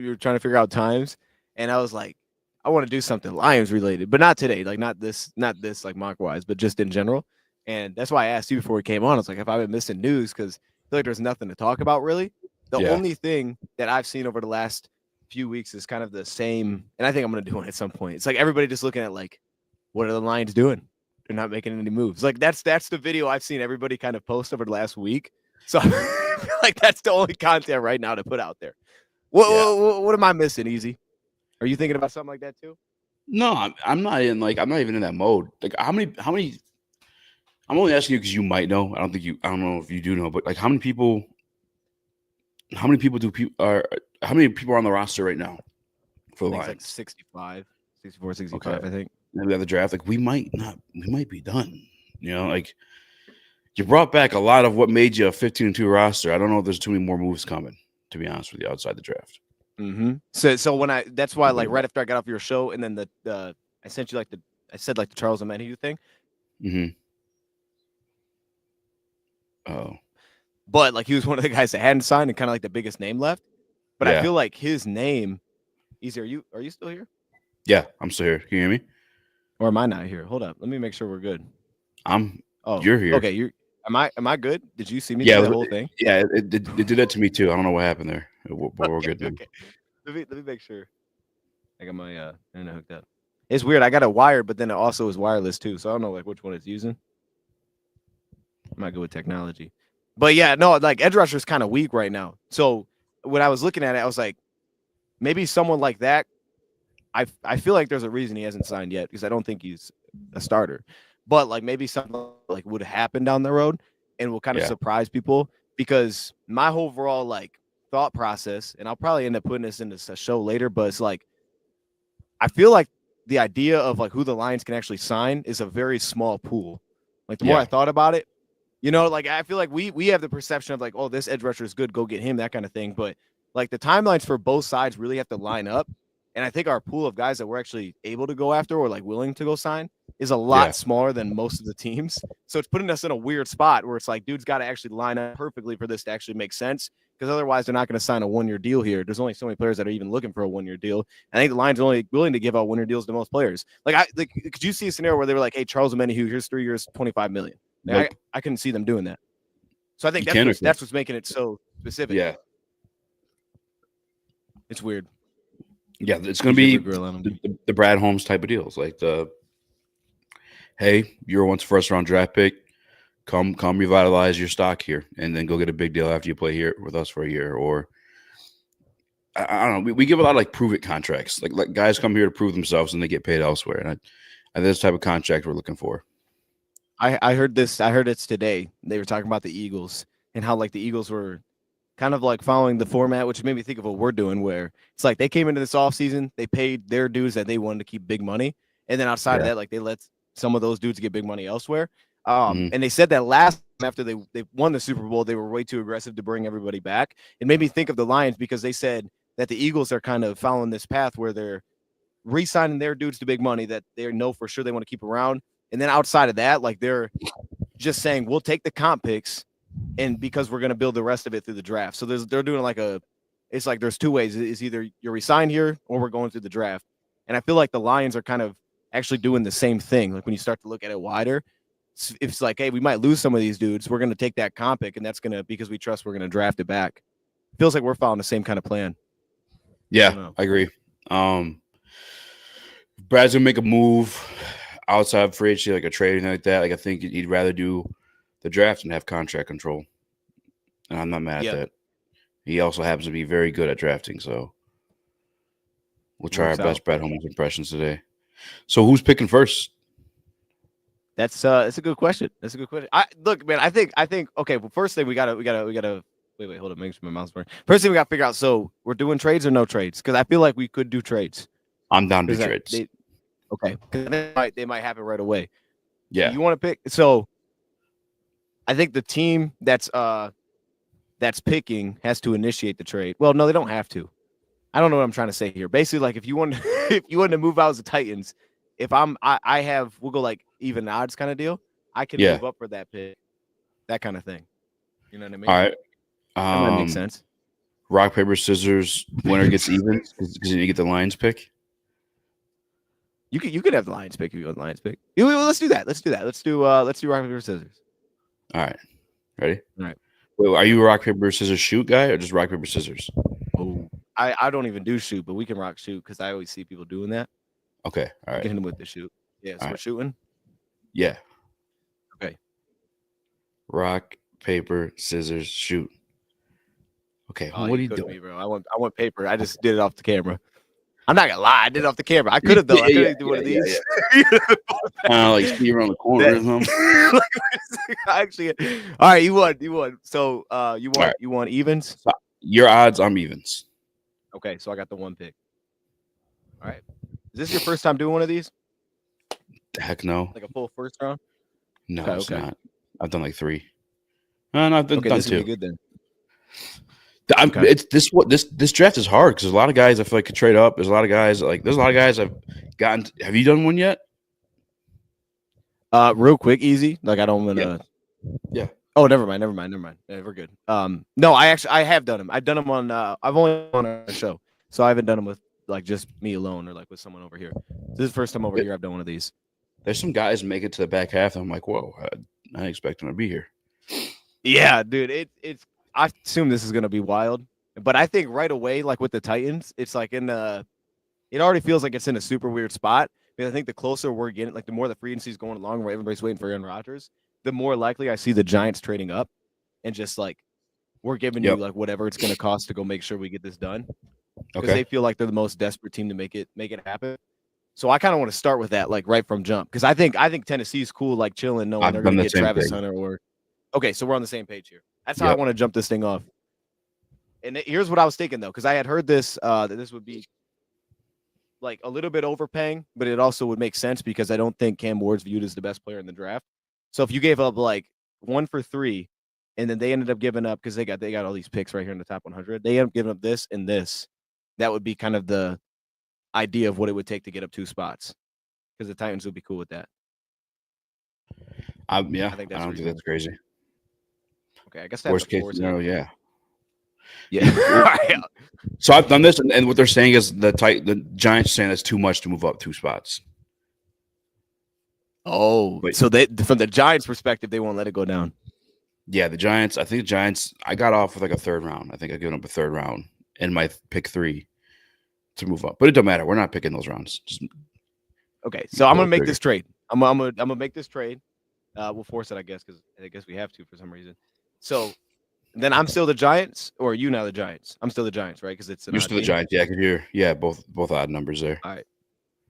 we were trying to figure out times, and I was like, I want to do something Lions related, but not today. Like not this like mock wise, but just in general. And that's why I asked you before we came on. I was like, if I've been missing news because I feel like there's nothing to talk about really. The Yeah. only thing that I've seen over the last few weeks is kind of the same, and I think I'm gonna do it at some point. It's like everybody just looking at like, what are the Lions doing? They're not making any moves. Like that's the video I've seen everybody kind of post over the last week. So I feel like that's the only content right now to put out there. Yeah. What am I missing, Easy? Are you thinking about something like that too? No, I'm not in like I'm not even in that mode. Like how many I'm only asking you because you might know. I don't know if you do know, but like how many people are on the roster right now for I the think it's like Lions? 65, 64, Okay. 65, I think. Maybe at the draft, like we might be done. Like you brought back a lot of what made you a 15-2 roster. I don't know if there's too many more moves coming, to be honest with you, outside the draft. So when that's why like right after I got off your show and then the I sent you like I said like the Charles Omenihu thing, Mm-hmm. Oh. but like he was one of the guys that hadn't signed and kind of like the biggest name left. But I Yeah. feel like his name, Easy, are you still here? Yeah. I'm still here. Can you hear me? Or am I not here? Hold up. Let me make sure we're good. I'm Oh, You're here. okay. Am I good? Did you see me Yeah, through that whole thing? yeah, it did that to me too. I don't know what happened there, but we're Okay, good now. okay. Let me make sure. I got my internet hooked up. It's weird. I got a wire, but then it also is wireless too. So I don't know like which one it's using. I'm not good with technology. But yeah, no, like edge rusher is kind of weak right now. So when I was looking at it, I was like, maybe someone like that. I feel like there's a reason he hasn't signed yet because I don't think he's a starter. But like maybe something like would happen down the road and will kind of Yeah, surprise people because my overall like thought process, and I'll probably end up putting this into a show later, but it's like I feel like the idea of like who the Lions can actually sign is a very small pool. Like the more I yeah, thought about it, like I feel like we have the perception of like, oh, this edge rusher is good, go get him, that kind of thing. But like the timelines for both sides really have to line up. And I think our pool of guys that we're actually able to go after or like willing to go sign is a yeah, lot smaller than most of the teams. So it's putting us in a weird spot where it's like, dude's got to actually line up perfectly for this to actually make sense. Because otherwise, they're not going to sign a 1-year deal here. There's only so many players that are even looking for a 1-year deal. I think the Lions are only willing to give out 1-year deals to most players. Could you see a scenario where they were like, "Hey, Charles Omenihu, here's 3 years, 25 million." nope. I couldn't see them doing that. So I think You that's can or what's can't. that's what's making it so specific. Yeah, It's weird. yeah. It's gonna Use your be grill on them. the Brad Holmes type of deals, like hey, you're once first round draft pick. Come revitalize your stock here, and then go get a big deal after you play here with us for a year. Or I don't know. We give a lot of like prove it contracts. Like guys come here to prove themselves and they get paid elsewhere. And I this type of contract we're looking for. I heard this. I heard it's today. They were talking about the Eagles and how like the Eagles were kind of like following the format, which made me think of what we're doing, where it's like they came into this offseason, they paid their dudes that they wanted to keep big money. And then outside of Yeah. that, like they let some of those dudes get big money elsewhere. Hmm. And they said that last after they won the Super Bowl, they were way too aggressive to bring everybody back. It made me think of the Lions because they said that the Eagles are kind of following this path where they're re-signing their dudes to big money that they know for sure they want to keep around. And then outside of that, like they're just saying, we'll take the comp picks and because we're going to build the rest of it through the draft. So they're doing like it's like there's two ways. It's either you're resigned here or we're going through the draft. And I feel like the Lions are kind of actually doing the same thing. Like when you start to look at it wider, it's like, hey, we might lose some of these dudes. We're going to take that comp pick and that's going to, because we trust we're going to draft it back. Feels like we're following the same kind of plan. Yeah, I agree. Brad's gonna make a move outside of free agency, like a trade, anything like that. Like I think he'd rather do the draft and have contract control. And I'm not mad at that. He also happens to be very good at drafting, so we'll try our best Brad Holmes impressions today. So who's picking first? That's a good question. That's a good question. Look, man, I think okay, well, first thing we gotta wait, hold on, make sure my mouth's burning. First thing we gotta figure out, so we're doing trades or no trades? Because I feel like we could do trades. I'm down to do trades. Okay. They might happen right away. Yeah. You want to pick? So I think the team that's picking has to initiate the trade. Well, no, they don't have to. I don't know what I'm trying to say here. Basically, like if you want if you want to move out as the Titans, if I have we'll go like even odds kind of deal. I can move up for that pick, that kind of thing. You know what I mean? All right. That might make sense. rock, paper, scissors. Winner gets evens because you get the Lions pick. You could have the Lions pick if you want the Lions pick. Let's do that. Let's do rock, paper, scissors. All right. Ready? All right. Wait, are you a rock, paper, scissors shoot guy or just rock, paper, scissors? Oh, I don't even do shoot, but we can rock shoot because I always see people doing that. Okay. All right. Get him with the shoot. Yeah, so we're shooting. Yeah. Okay. Rock, paper, scissors, shoot. Okay. Oh, what are you doing? Me, bro. I want paper. I just did it off the camera. I'm not gonna lie. I did it off the camera. I could have though. I could have do one of these. Like see around the corner or something. Actually, all right. You won. So you want evens. So your odds. I'm evens. Okay, so I got the one pick. All right. Is this your first time doing one of these? Heck no. Like a full first round? No, it's not. I've done like 3. No, I've done this 2. Be good then. It's this draft is hard because there's a lot of guys I feel like could trade up. There's a lot of guys I've gotten. Have you done one yet? Real quick, easy. Like I don't want to. Yeah. Oh, never mind. Yeah, we're good. No, I have done them. I've done them on. I've only on a show, so I haven't done them with like just me alone or like with someone over here. This is the first time over here I've done one of these. There's some guys make it to the back half, and I'm like, whoa, I didn't expect them to be here. Yeah, dude. It's. I assume this is gonna be wild, but I think right away, like with the Titans, it's like it already feels like it's in a super weird spot. Because I think the closer we're getting, like the more the free agency is going along, where everybody's waiting for Aaron Rodgers, the more likely I see the Giants trading up and just like we're giving you like whatever it's going to cost to go make sure we get this done. Because they feel like they're the most desperate team to make it happen. So I kind of want to start with that, like right from jump, because I think Tennessee's cool, like chilling, knowing they're going to get Travis Hunter or. Okay, so we're on the same page here. That's how I want to jump this thing off. And here's what I was thinking though, because I had heard this that this would be like a little bit overpaying, but it also would make sense because I don't think Cam Ward's viewed as the best player in the draft. So if you gave up like 1 for 3, and then they ended up giving up because they got all these picks right here in the top 100, they ended up giving up this and this. That would be kind of the idea of what it would take to get up 2 spots, because the Titans would be cool with that. I don't think that's crazy. Okay, I guess that's worst case scenario. Yeah. So I've done this, and what they're saying is the Giants are saying that's too much to move up 2 spots. Oh, so they from the Giants' perspective, they won't let it go down. Yeah, the Giants. I think the Giants. I got off with like a 3rd round. I think I've given up a 3rd round in my pick 3 to move up, but it don't matter. We're not picking those rounds. Okay, so I'm gonna make this trade. I'm gonna make this trade. We'll force it, I guess, because I guess we have to for some reason. So then I'm still the Giants, or are you now the Giants? I'm still the Giants, right? Because you're still the Giants, yeah. Because you're both odd numbers there. All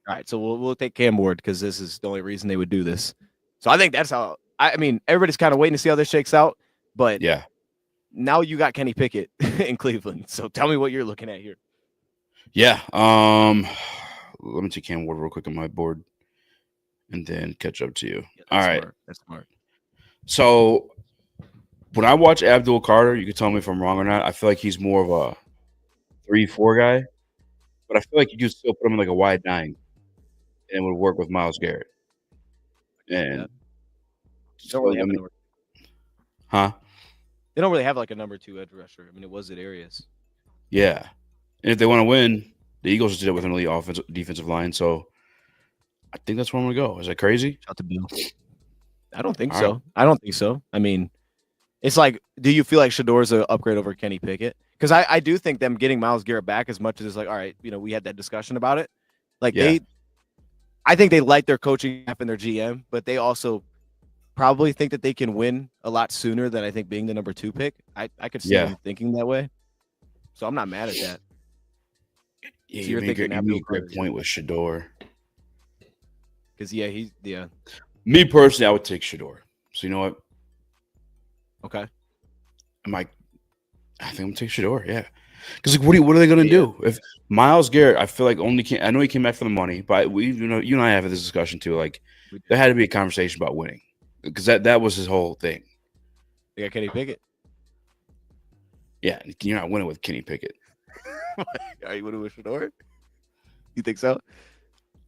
right. So we'll take Cam Ward because this is the only reason they would do this. So I think that's how. I mean, everybody's kind of waiting to see how this shakes out, but yeah. Now you got Kenny Pickett in Cleveland. So tell me what you're looking at here. Yeah. Let me take Cam Ward real quick on my board, and then catch up to you. All right. That's smart. So when I watch Abdul Carter, you can tell me if I'm wrong or not. I feel like he's more of a 3-4 guy, but I feel like you could still put him in like a wide 9, and it would work with Myles Garrett. And they don't really have They don't really have like a number 2 edge rusher. I mean, it was at Arias. Yeah, and if they want to win, the Eagles just did it with an elite defensive line. So I think that's where I'm gonna go. Is that crazy? Shout to Bill. I don't think so. Right. I don't think so. I mean, it's like, do you feel like Shador's an upgrade over Kenny Pickett? Because I do think them getting Myles Garrett back, as much as it's like, all right, we had that discussion about it. Like I think they like their coaching staff and their GM, but they also probably think that they can win a lot sooner than I think being the number 2 pick. I could see them thinking that way. So I'm not mad at that. Yeah, so you're thinking you make a great point with Shador. Because me personally, I would take Shador. So you know what? Okay. I think I'm gonna take Shador. Yeah. Because like, what are they gonna do if Myles Garrett? I feel like I know he came back for the money, but you and I have this discussion too. Like there had to be a conversation about winning, because that was his whole thing. They got Kenny Pickett. Yeah, you're not winning with Kenny Pickett. Are you winning with Shador? You think so?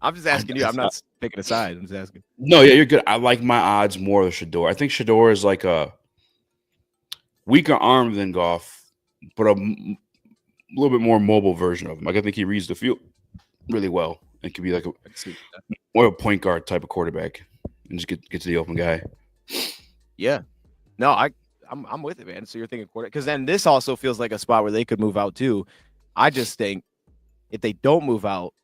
I'm just asking you. I'm not picking a side. I'm just asking. No, yeah, you're good. I like my odds more with Shador. I think Shador is like a weaker arm than Goff, but a little bit more mobile version of him. Like I think he reads the field really well and could be like I can see that. more a point guard type of quarterback and just get to the open guy. Yeah. No, I'm with it, man. So you're thinking quarter because then this also feels like a spot where they could move out too. I just think if they don't move out,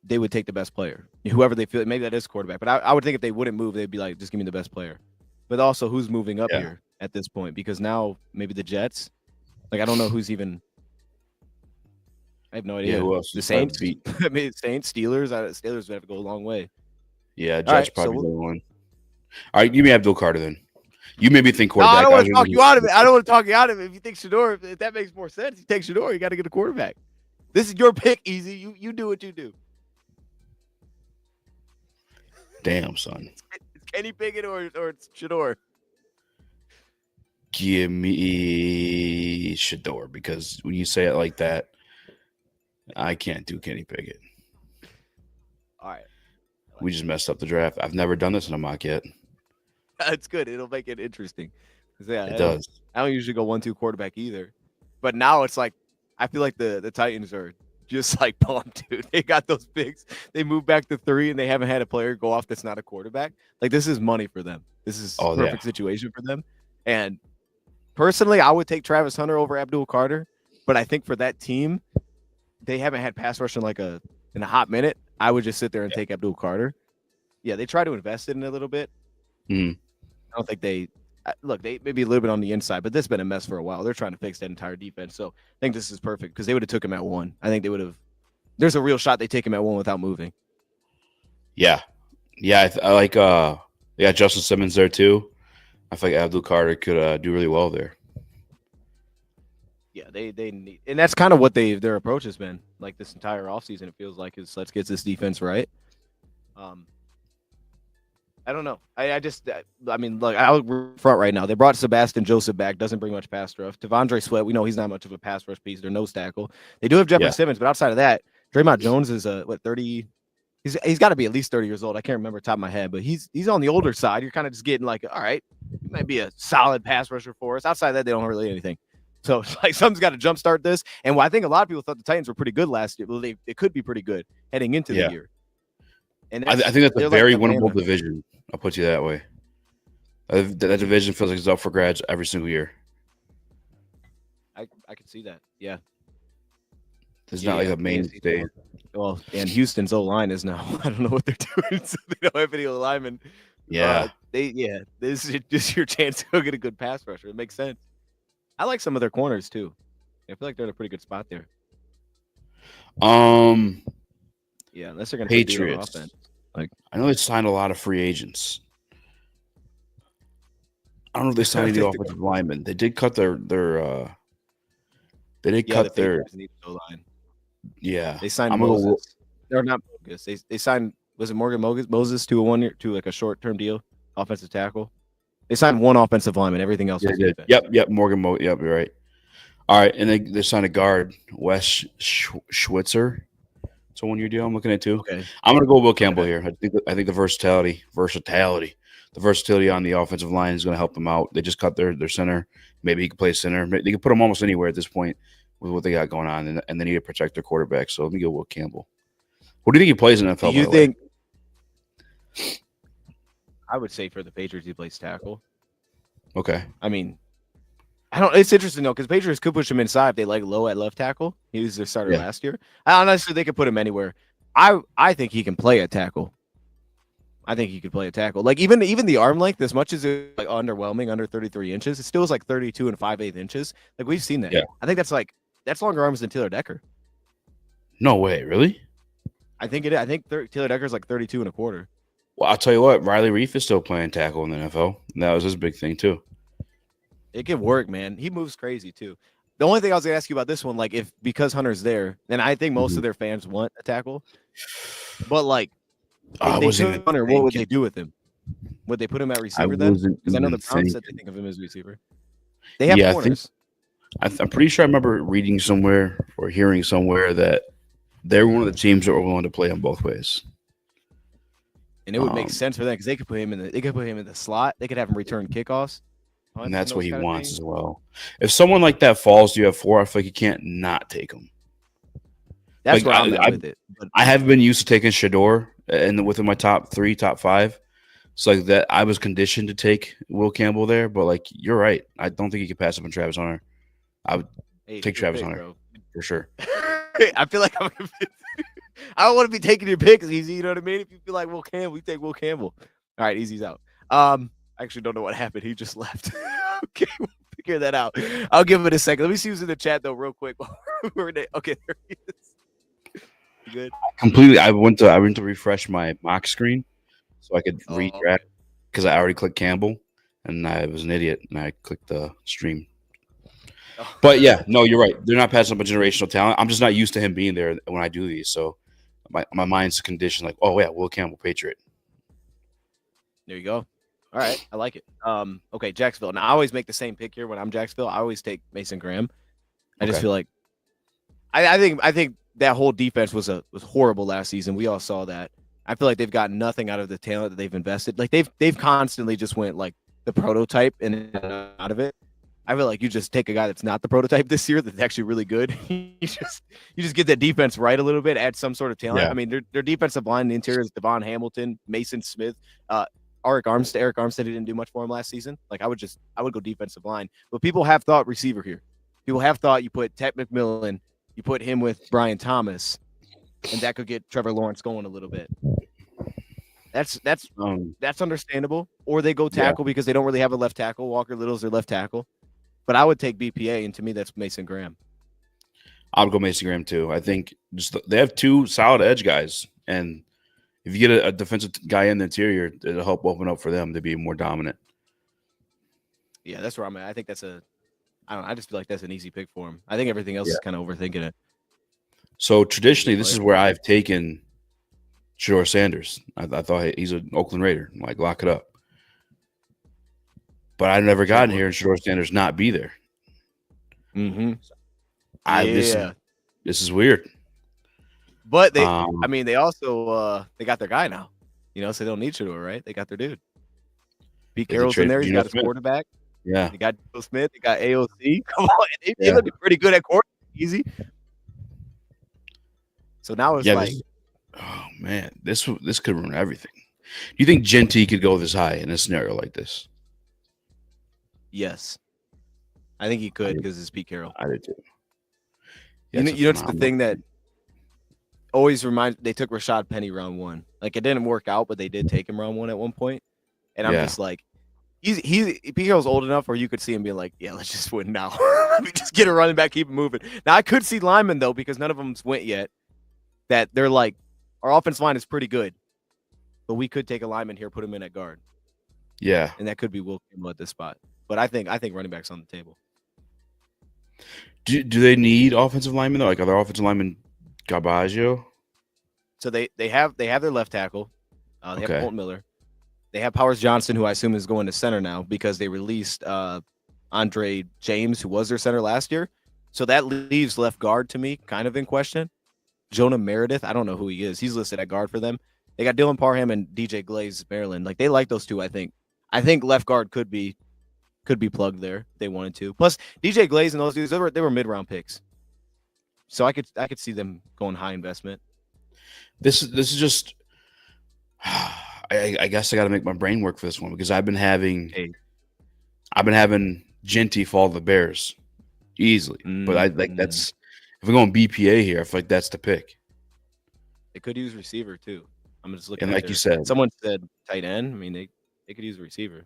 they would take the best player, whoever they feel. Maybe that is quarterback, but I would think if they wouldn't move, they'd be like, just give me the best player. But also, who's moving up here at this point? Because now maybe the Jets. Like I don't know who's even. I have no idea. Yeah, who else? The Saints. I mean, Saints, Steelers. Steelers would have to go a long way. Yeah, Jets probably the one. All right, give me Abdul Carter then. You made me think quarterback. No, I don't want to talk you out of it. I don't want to talk you out of it. If you think Shador, if that makes more sense, you take Shador. You got to get a quarterback. This is your pick, Easy. You do what you do. Damn, son. It's Kenny Pickett or it's Shador. Give me Shador because when you say it like that, I can't do Kenny Pickett. All right. We just messed up the draft. I've never done this in a mock yet. That's good. It'll make it interesting. Yeah, it does. I don't usually go 1-2 quarterback either. But now it's like I feel like the Titans are just like pumped, dude. They got those picks. They moved back to 3 and they haven't had a player go off that's not a quarterback. Like this is money for them. This is perfect situation for them. And personally, I would take Travis Hunter over Abdul Carter. But I think for that team, they haven't had pass rush in in a hot minute. I would just sit there and take Abdul Carter. Yeah, they try to invest in it a little bit. Mm. I don't think they maybe a little bit on the inside, but this has been a mess for a while. They're trying to fix that entire defense. So I think this is perfect because they would have took him at 1. I think they would have. There's a real shot they take him at 1 without moving. Yeah. Yeah. I like, Justin Simmons there too. I feel like Abdul Carter could do really well there. Yeah, they need, and that's kind of what their approach has been like this entire offseason. It feels like is let's get this defense right. I don't know. I mean, look, I'll front right now. They brought Sebastian Joseph back. Doesn't bring much pass rush. Devondre Sweat, we know he's not much of a pass rush piece. They're nose tackle. They do have Jeffrey Simmons, but outside of that, Draymond Jones is 30. He's got to be at least 30 years old. I can't remember top of my head, but he's on the older side. You're kind of just getting like, all right, he might be a solid pass rusher for us. Outside of that, they don't really anything. So it's like something's got to jumpstart this. And I think a lot of people thought the Titans were pretty good last year. Well, they could be pretty good heading into the year. And I think that's a very winnable division. I'll put you that way. That division feels like it's up for grabs every single year. I can see that. Yeah. There's not like a mainstay. Well, and Houston's O-line is now. I don't know what they're doing. So they don't have any O-linemen. Yeah. This is just your chance to go get a good pass rusher. It makes sense. I like some of their corners too. I feel like they're in a pretty good spot there. Yeah, unless they're going to Patriots. Offense. Like I know they signed a lot of free agents. I don't know if they signed any offensive linemen. They did cut their they line. Yeah. They signed Moses. They're not Moses. They signed was it Morgan Moses to a 1 year to like a short-term deal, offensive tackle. They signed one offensive lineman, everything else was defense. Yep, Morgan Yep, you're right. All right, and they signed a guard, Wes Schwitzer. It's a 1 year deal I'm looking at too. Okay. I'm gonna go Will Campbell here. I think the versatility on the offensive line is gonna help them out. They just cut their center. Maybe he could play center. They can put him almost anywhere at this point with what they got going on, and they need to protect their quarterback. So let me go Will Campbell. Who do you think he plays in the NFL? Do you think? I would say for the Patriots, he plays tackle. Okay. I mean, I don't. It's interesting though because Patriots could push him inside if they like low at left tackle. He was their starter last year. Honestly, they could put him anywhere. I think he can play at tackle. I think he could play a tackle. Like even the arm length, as much as it's like underwhelming, under 33 inches, it still is like 32 and 5/8 inches. Like we've seen that. Yeah. I think that's longer arms than Taylor Decker. No way, really? I think Taylor Decker's like 32 and a quarter. Well, I'll tell you what, Riley Reef is still playing tackle in the NFL. And that was his big thing too. It can work, man. He moves crazy too. The only thing I was gonna ask you about this one, like because Hunter's there, and I think most of their fans want a tackle, but like if they took Hunter, what would they do with him? Would they put him at receiver then? Because I know the Browns said they think of him as receiver. They have corners. I'm pretty sure I remember reading somewhere or hearing somewhere that they're one of the teams that were willing to play him both ways. And it would make sense for them because they could put him in the slot. They could have him return kickoffs. and punts and that's what those he kind of wants things. as well. If someone like that falls to you at 4, I feel like you can't not take him. That's Like where I'm at with it. But I have been used to taking Shador and within my top 3, top 5. So like that, I was conditioned to take Will Campbell there. But like you're right, I don't think he could pass up on Travis Hunter. I would hey, take good Travis pick, Hunter bro. for sure. I feel like I don't want to be taking your picks, Easy. You know what I mean? If you feel like Will Campbell, we take Will Campbell. All right, Easy's out. I actually don't know what happened. He just left. Okay, we'll figure that out. I'll give it a second. Let me see who's in the chat though, real quick. Okay, there he is. You good? Completely. I went to refresh my mock screen so I could Oh, redraft because I already clicked Campbell and I was an idiot and I clicked the stream. oh. But yeah, no, you're right. They're not passing up a generational talent. I'm just not used to him being there when I do these. So my mind's conditioned like, oh yeah, Will Campbell, Patriot. There you go. All right, I like it. Okay, Jacksonville. Now I always make the same pick here when I'm Jacksonville. I always take Mason Graham. I just Okay. feel like I think that whole defense was horrible last season. We all saw that. I feel like they've gotten nothing out of the talent that they've invested. Like they've constantly just went like the prototype and out of it. I feel like you just take a guy that's not the prototype this year that's actually really good. You just get that defense right a little bit, add some sort of talent. Yeah. I mean, their defensive line, the interior is Devon Hamilton, Mason Smith, Eric Armstead. He didn't do much for him last season. Like I would go defensive line. But people have thought receiver here. People have thought you put Ted McMillan, you put him with Brian Thomas, and that could get Trevor Lawrence going a little bit. That's understandable. Or they go tackle because they don't really have a left tackle. Walker Little's their left tackle. But I would take BPA, and to me, that's Mason Graham. I would go Mason Graham too. I think they have 2 solid edge guys, and if you get a defensive guy in the interior, it'll help open up for them to be more dominant. Yeah, that's where I'm at. I think I just feel like that's an easy pick for him. I think everything else is kind of overthinking it. So traditionally, this is where I've taken Shador Sanders. I thought he's an Oakland Raider. Like, lock it up. But I've never gotten here and Shador Sanders not be there. Mm-hmm. This is weird. But they also they got their guy now. So they don't need Shador, right? They got their dude. Pete Carroll's in there. He's got his quarterback. Yeah. They got Joe Smith. They got AOC. Come on. They look pretty good at quarterback. Easy. So now it's oh man, this could ruin everything. Do you think Genty could go this high in a scenario like this? Yes. I think he could because it's Pete Carroll. I did too. It's the thing that always reminds. They took Rashad Penny round 1. Like it didn't work out, but they did take him round 1 at one point. And I'm just like, Pete Carroll's old enough where you could see him being like, yeah, let's just win now. Let me just get a running back, keep it moving. Now I could see linemen though because none of them went yet. That they're like, our offense line is pretty good, but we could take a lineman here, put him in at guard. Yeah, and that could be Will Campbell at this spot. But I think running back's on the table. Do they need offensive linemen though? Like are their offensive linemen Garbaggio? So they have their left tackle. They have Colton Miller. They have Powers Johnson, who I assume is going to center now because they released Andre James, who was their center last year. So that leaves left guard to me kind of in question. Jonah Meredith, I don't know who he is. He's listed at guard for them. They got Dylan Parham and DJ Glaze, Maryland. Like they like those two, I think. I think left guard could be plugged there if they wanted to. Plus, DJ Glaze and those dudes, they were mid-round picks. So I could see them going high investment. This is just I guess I got to make my brain work for this one because I've been having Genty fall to the Bears easily. But I like that's if we're going BPA here, I feel like that's the pick. They could use receiver too. I'm just looking. And like you said, someone said tight end. I mean, they could use a receiver.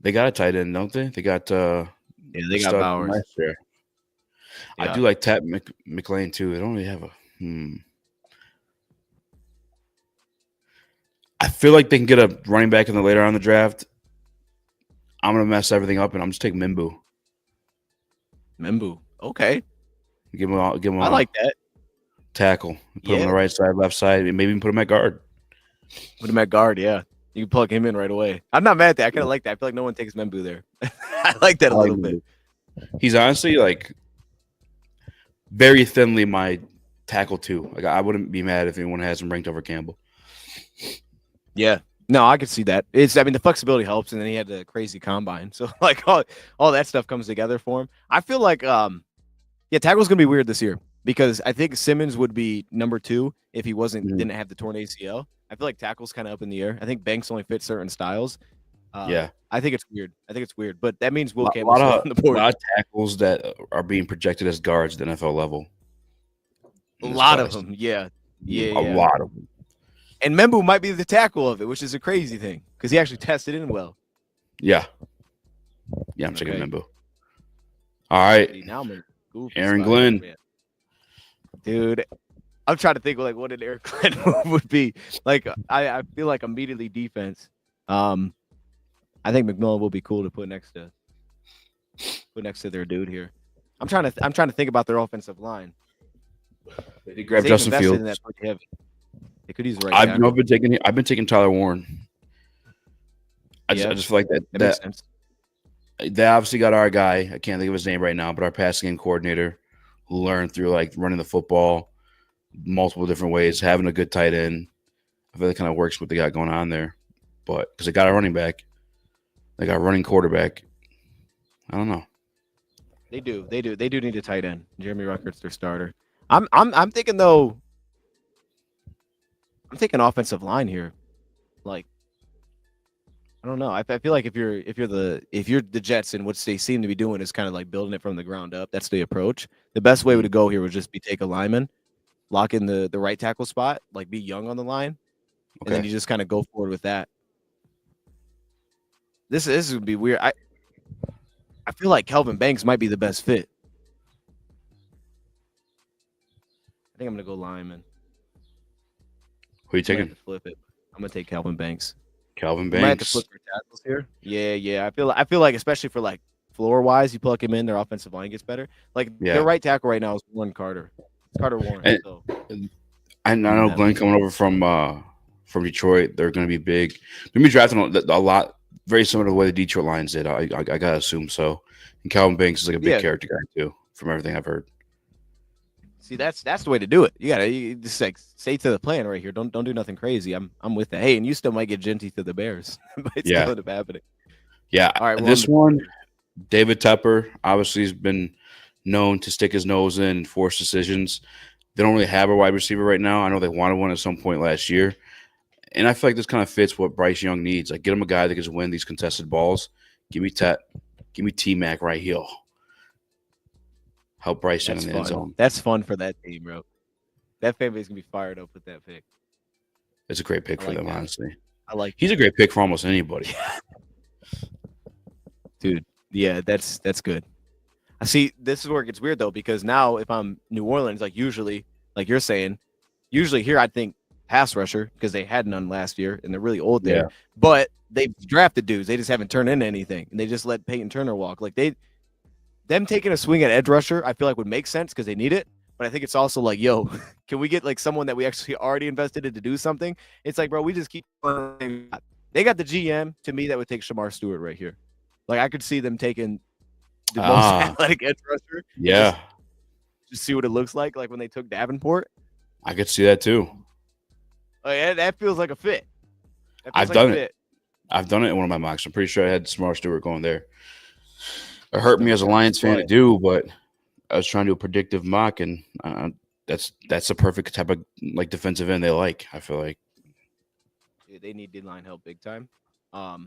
They got a tight end, don't they? They got they got Bowers. Yeah. I do like Tat McLean too. They don't really have a I feel like they can get a running back in the later on in the draft. I'm gonna mess everything up and I'm just taking Mimbu. Okay. Give him I like that. Tackle. Put him on the right side, left side, and maybe even put him at guard. Put him at guard, yeah. You can plug him in right away. I'm not mad at that. I kind of like that. I feel like no one takes Membu there. I like that a little bit. He's honestly like very thinly my tackle too. Like I wouldn't be mad if anyone has him ranked over Campbell. Yeah, No, I could see that. I mean, the flexibility helps, and then he had the crazy combine, so like all that stuff comes together for him. I feel like yeah, tackle's gonna be weird this year because I think Simmons would be number 2 if he Mhm. didn't have the torn ACL. I feel like tackle's kind of up in the air. I think Banks only fits certain styles. Yeah, I think it's weird. But that means Will a Campbell's lot still of on the board. tackles that are being projected as guards at the NFL level A in this lot of class. them, yeah, yeah, A yeah. lot of them. And Membu might be the tackle of it, which is a crazy thing because he actually tested in well. Yeah, I'm taking Okay. Membo. All right, Now I'm in a goofy Aaron spot here, Glenn. man. Dude, I'm trying to think like what an Aaron Glenn move would be. Like I feel like immediately defense. I think McMillan will be cool to put next to their dude here. I'm trying to think about their offensive line. They grab They've Justin invested Fields. in that pretty heavy. They could use the right I've tackle. been taking Tyler Warren. I just feel like That makes sense. they obviously got our guy. I can't think of his name right now, but our passing game coordinator who learned through like running the football multiple different ways, having a good tight end. I feel like kind of works what they got going on there. But because they got a running back, they got a running quarterback. I don't know. They do need a tight end. Jeremy Ruckert's their starter. I'm thinking though. I'm thinking offensive line here. Like, I don't know. I feel like if you're the Jets and what they seem to be doing is kind of like building it from the ground up. That's the approach. The best way to go here would just be take a lineman, lock in the right tackle spot, like be young on the line, and then you just kind of go forward with that. This would be weird. I feel like Kelvin Banks might be the best fit. I think I'm gonna go lineman. Who are you I might have taking? to flip it. I'm gonna take Kelvin Banks. Calvin We might have to Banks. flip their tackles here. Yeah. I feel like especially for like floor wise, you plug him in, their offensive line gets better. Like their right tackle right now is Warren Carter. It's Carter Warren. And, So I know Glenn coming over from Detroit. They're going to be big. They're going to be drafting a lot, very similar to the way the Detroit Lions did. I gotta assume so. And Calvin Banks is like a big character guy too, from everything I've heard. See, that's the way to do it. You just like stay to the plan right here. Don't do nothing crazy. I'm with that. Hey, and you still might get Genty to the Bears, but it's still end up happening. Yeah. All right. This one, David Tepper obviously has been known to stick his nose in and force decisions. They don't really have a wide receiver right now. I know they wanted one at some point last year. And I feel like this kind of fits what Bryce Young needs. Like, get him a guy that can win these contested balls. Give me T-Mac right here. Help Bryce Young in the end zone. That's fun for that team, bro. That fan base is going to be fired up with that pick. It's a great pick for them, honestly. He's a great pick for almost anybody. Dude, yeah, that's good. I see. This is where it gets weird though, because now if I'm New Orleans, like usually, like you're saying, usually here I'd think pass rusher because they had none last year and they're really old there. Yeah. But they've drafted dudes, they just haven't turned into anything, and they just let Peyton Turner walk. Like them taking a swing at edge rusher, I feel like would make sense because they need it. But I think it's also like, yo, can we get like someone that we actually already invested in to do something? It's like, bro, we just keep. They got the GM to me that would take Shamar Stewart right here. Like I could see them taking the most athletic edge rusher. Yeah. Just see what it looks like when they took Davenport. I could see that too. Oh, yeah, that feels like a fit. I've done it. I've done it in one of my mocks. I'm pretty sure I had Shamar Stewart going there. It hurt me as a Lions fan to do, but I was trying to do a predictive mock, and that's the perfect type of like defensive end they like. I feel like they need D-line help big time. I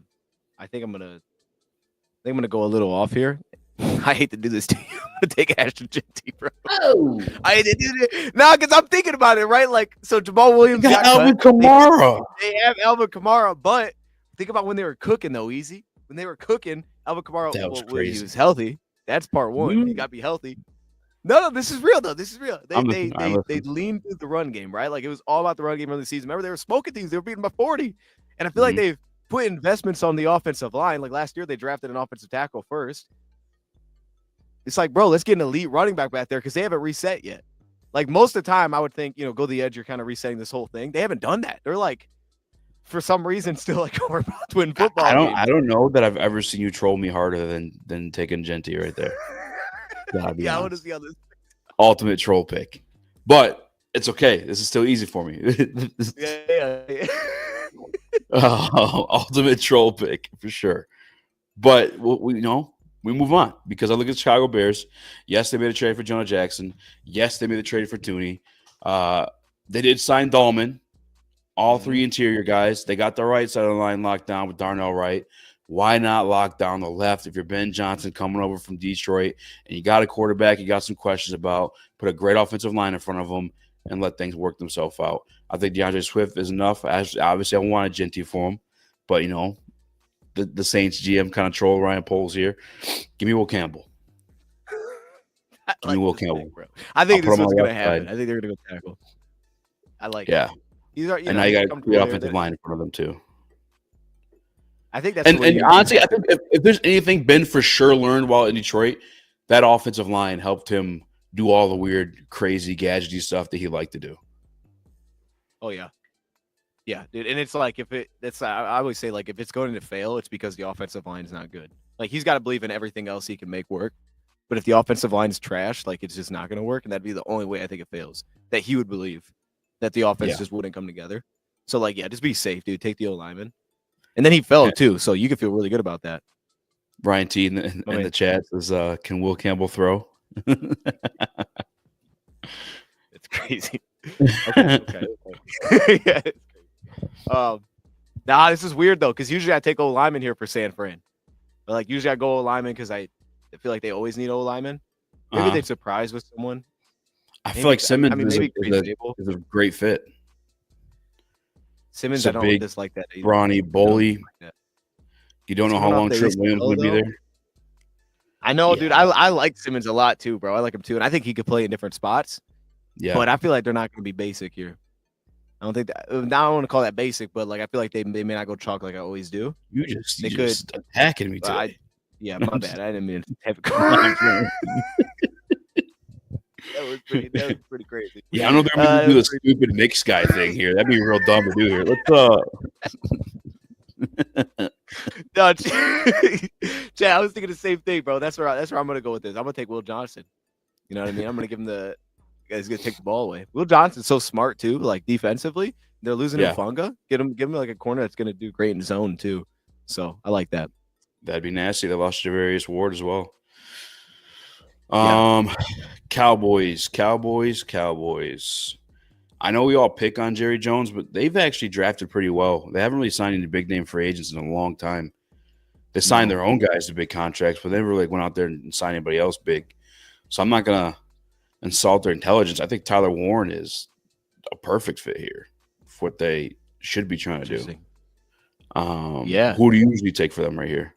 think I'm gonna go a little off here. I hate to do this to you. I'm gonna take Ashton Genty, bro. Oh, I hate to do it. No, because I'm thinking about it, right? Like, so Jamal Williams got Alvin Kamara. They have Alvin Kamara, but think about when they were cooking though. Easy when they were cooking, Alvin Kamara he was healthy. That's part one. You gotta be healthy. No, this is real though. This is real. They leaned through the run game, right? Like it was all about the run game early season. Remember, they were smoking teams. They were beating by 40, and I feel like they've put investments on the offensive line. Like last year, they drafted an offensive tackle first. It's like, bro, let's get an elite running back there because they haven't reset yet. Like most of the time, I would think, go the edge. You're kind of resetting this whole thing. They haven't done that. They're like, for some reason, still like we're about to win football. I don't know that I've ever seen you troll me harder than taking Genty right there. Yeah, I want to see how this ultimate troll pick, but it's okay. This is still easy for me. yeah. Ultimate troll pick for sure. But we move on because I look at the Chicago Bears. Yes, they made a trade for Jonah Jackson. Yes, they made a trade for Tooney. They did sign Dahlman. All three interior guys. They got the right side of the line locked down with Darnell Wright. Why not lock down the left if you're Ben Johnson coming over from Detroit and you got a quarterback you got some questions about, put a great offensive line in front of them and let things work themselves out. I think DeAndre Swift is enough. Obviously, I wanted Genty for him, but, the Saints GM kind of troll Ryan Poles here. Give me Will Campbell. Give me Will Campbell. Bro. I think this is what's going to happen. I think they're going to go tackle. I like it. And now you got a great offensive line in front of them, too. I think that's and honestly, I think if there's anything Ben for sure learned while in Detroit, that offensive line helped him do all the weird, crazy, gadgety stuff that he liked to do. Oh yeah, yeah, dude. And it's like I always say like if it's going to fail, it's because the offensive line is not good. Like he's got to believe in everything else he can make work, but if the offensive line is trash, like it's just not going to work, and that'd be the only way I think it fails. That he would believe that the offense just wouldn't come together. So like just be safe, dude. Take the O lineman. And then he fell too, so you can feel really good about that. Brian T in the chat says, "Can Will Campbell throw?" It's crazy. Okay. Yeah, it's crazy. This is weird though, because usually I take O lineman here for San Fran, but like usually I go O lineman because I feel like they always need O lineman. Maybe they'd surprise with someone. I feel like Simmons is a great fit. Simmons, I don't dislike that either. Brawny, bully. You don't know how long Trent Williams would be there. I know, dude. I like Simmons a lot too, bro. I like him too, and I think he could play in different spots. Yeah, but I feel like they're not going to be basic here. I don't think that. Now I don't want to call that basic, but like I feel like they may not go chalk like I always do. You just attacking me today. Yeah, my bad. I didn't mean to have it come That was pretty crazy. Yeah, I know they're going to do the stupid Knicks guy thing here. That'd be real dumb to do here. No, Chad, I was thinking the same thing, bro. That's where I'm gonna go with this. I'm gonna take Will Johnson. You know what I mean? I'm gonna give him he's gonna take the ball away. Will Johnson's so smart too, like defensively. They're losing Funga. Give him like a corner that's gonna do great in zone too. So I like that. That'd be nasty. They lost Javarius Ward as well. Cowboys. I know we all pick on Jerry Jones, but they've actually drafted pretty well. They haven't really signed any big name free agents in a long time. They signed their own guys to big contracts, but they never really went out there and signed anybody else big. So I'm not gonna insult their intelligence. I think Tyler Warren is a perfect fit here for what they should be trying to do. Who do you usually take for them right here?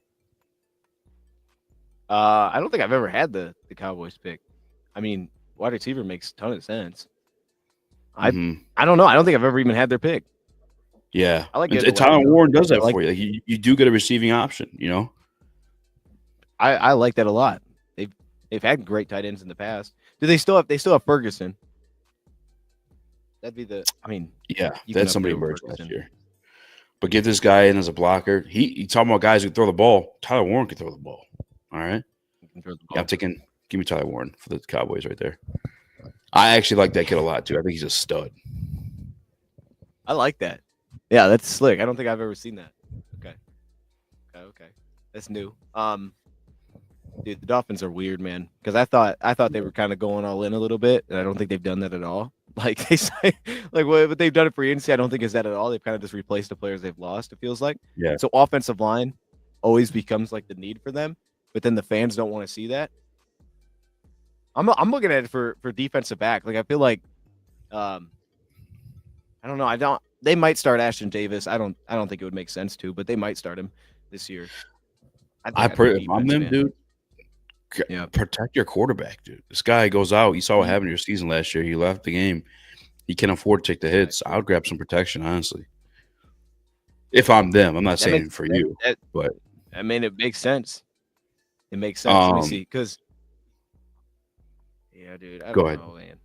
I don't think I've ever had the Cowboys pick. I mean, wide receiver makes a ton of sense. I don't know. I don't think I've ever even had their pick. Yeah, I like it. Tyler Warren does that for you. Like you do get a receiving option. You know, I like that a lot. They've had great tight ends in the past. Do they still have Ferguson? That'd be that's somebody emerged last year. But get this guy in as a blocker. He talking about guys who throw the ball. Tyler Warren can throw the ball. All right. I'm taking. Give me Tyler Warren for the Cowboys right there. I actually like that kid a lot too. I think he's a stud. I like that. Yeah, that's slick. I don't think I've ever seen that. Okay. That's new. Dude, the Dolphins are weird, man. Because I thought they were kind of going all in a little bit, and I don't think they've done that at all. Like they say, like what they've done it for agency, I don't think is that at all. They've kind of just replaced the players they've lost. It feels like. Yeah. So offensive line always becomes like the need for them, but then the fans don't want to see that. I'm looking at it for defensive back. Like I feel like, I don't know. They might start Ashton Davis. I don't think it would make sense to, but they might start him this year. If I'm them, dude. Yeah, protect your quarterback, dude. This guy goes out. You saw what happened to your season last year. He left the game. He can't afford to take the hits. I would grab some protection, honestly. If I'm them, I'm not saying for you, but I mean, it makes sense. It makes sense. Let me see, because dude. Go ahead. Know, man.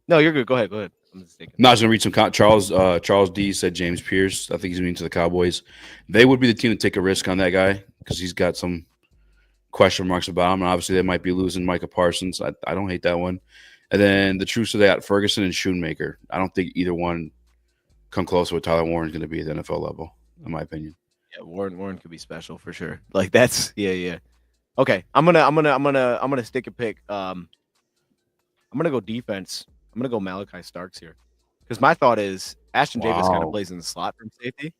No, you're good. Go ahead. I'm just thinking. No, I was gonna read some. Charles D said James Pierce. I think he's meaning to the Cowboys. They would be the team to take a risk on that guy because he's got some question marks about him. And obviously, they might be losing Micah Parsons. I don't hate that one. And then the truth of that, Ferguson and Schoonmaker. I don't think either one come close to what Tyler Warren's going to be at the NFL level. in my opinion. Yeah, Warren could be special for sure. Like that's yeah. Okay, I'm gonna stick a pick. I'm gonna go defense. I'm gonna go Malachi Starks here because my thought is Ashton Davis kind of Wow. plays in the slot from safety,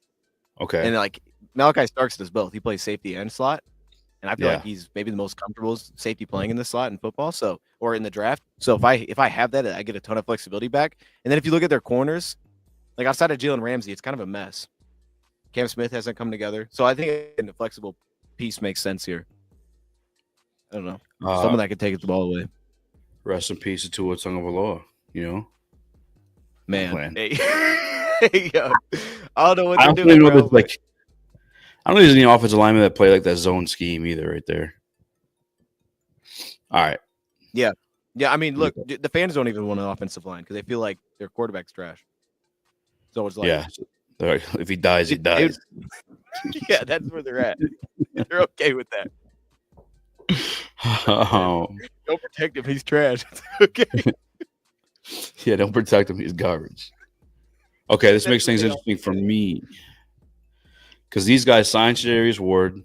Okay. and like Malachi Starks does both. He plays safety and slot, and I feel like Yeah. he's maybe the most comfortable safety playing in the slot in football. So or in the draft. So if I have that, I get a ton of flexibility back. And then if you look at their corners, like outside of Jalen Ramsey, it's kind of a mess. Cam Smith hasn't come together, so I think a flexible piece makes sense here. I don't know, someone that could take the ball away. Rest in peace to Tua Tagovailoa. You know, Man, hey, yo, I don't know what I they're don't doing, even know bro. if like I don't know if there's any offensive linemen that play like that zone scheme either, right there. All right. Yeah. I mean, look, the fans don't even want an offensive line because they feel like their quarterback's trash. So it's like, Yeah. Like, if he dies, he dies. Yeah, that's where they're at. They're okay with that. Don't protect him; he's trash. Okay. Yeah, don't protect him. He's garbage. Okay, this makes things interesting for me because these guys signed Shadarius Ward.